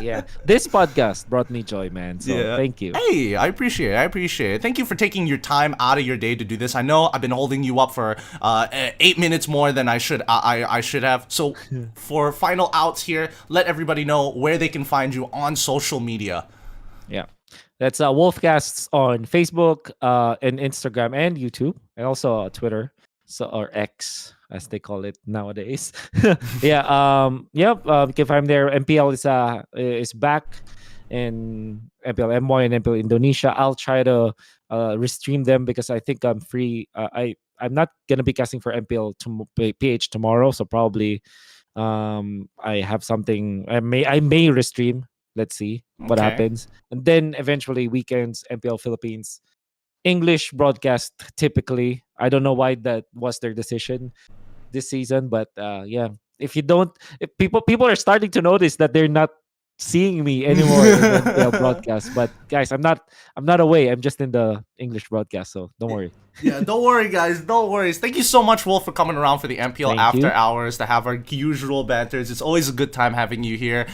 Yeah, this podcast brought me joy, man. So thank you. Hey, I appreciate it. Thank you for taking your time out of your day to do this. I know I've been holding you up for 8 minutes more than I should have. So for final outs here, let everybody know where they can find you on social media. Yeah, that's Wolfcasts on Facebook, and Instagram and YouTube, and also Twitter, or X as they call it nowadays. Yeah. You can find there. MPL is back in MPL MY and MPL Indonesia. I'll try to restream them because I think I'm free. I'm not gonna be casting for MPL PH tomorrow, so probably I have something. I may restream. Let's see what happens, and then eventually weekends MPL Philippines. English broadcast typically. I don't know why that was their decision this season, but if people are starting to notice that they're not seeing me anymore in the MPL broadcast. But guys, I'm not away. I'm just in the English broadcast, so don't worry. Yeah, don't worry, guys. Don't worry. Thank you so much, Wolf, for coming around for the MPL After Hours to have our usual banters. It's always a good time having you here.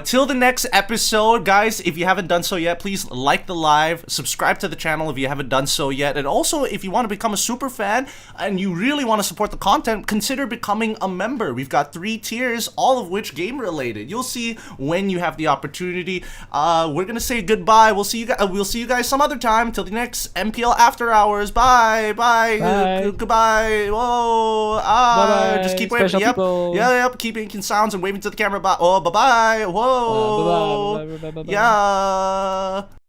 Till the next episode, guys, if you haven't done so yet, please like the live, subscribe to the channel if you haven't done so yet, and also if you want to become a super fan and you really want to support the content, consider becoming a member. We've got 3 tiers, all of which game related. You'll see when you have the opportunity. We're gonna say goodbye. We'll see you guys some other time. Till the next MPL After Hours. Bye. Bye. Bye. Bye. Goodbye. Whoa. Bye-bye. Just keep Special waving. Yep. people. Yep. Keep making sounds and waving to the camera. Bye. Oh, bye-bye. Whoa. Bye-bye. Bye-bye. Bye-bye. Yeah.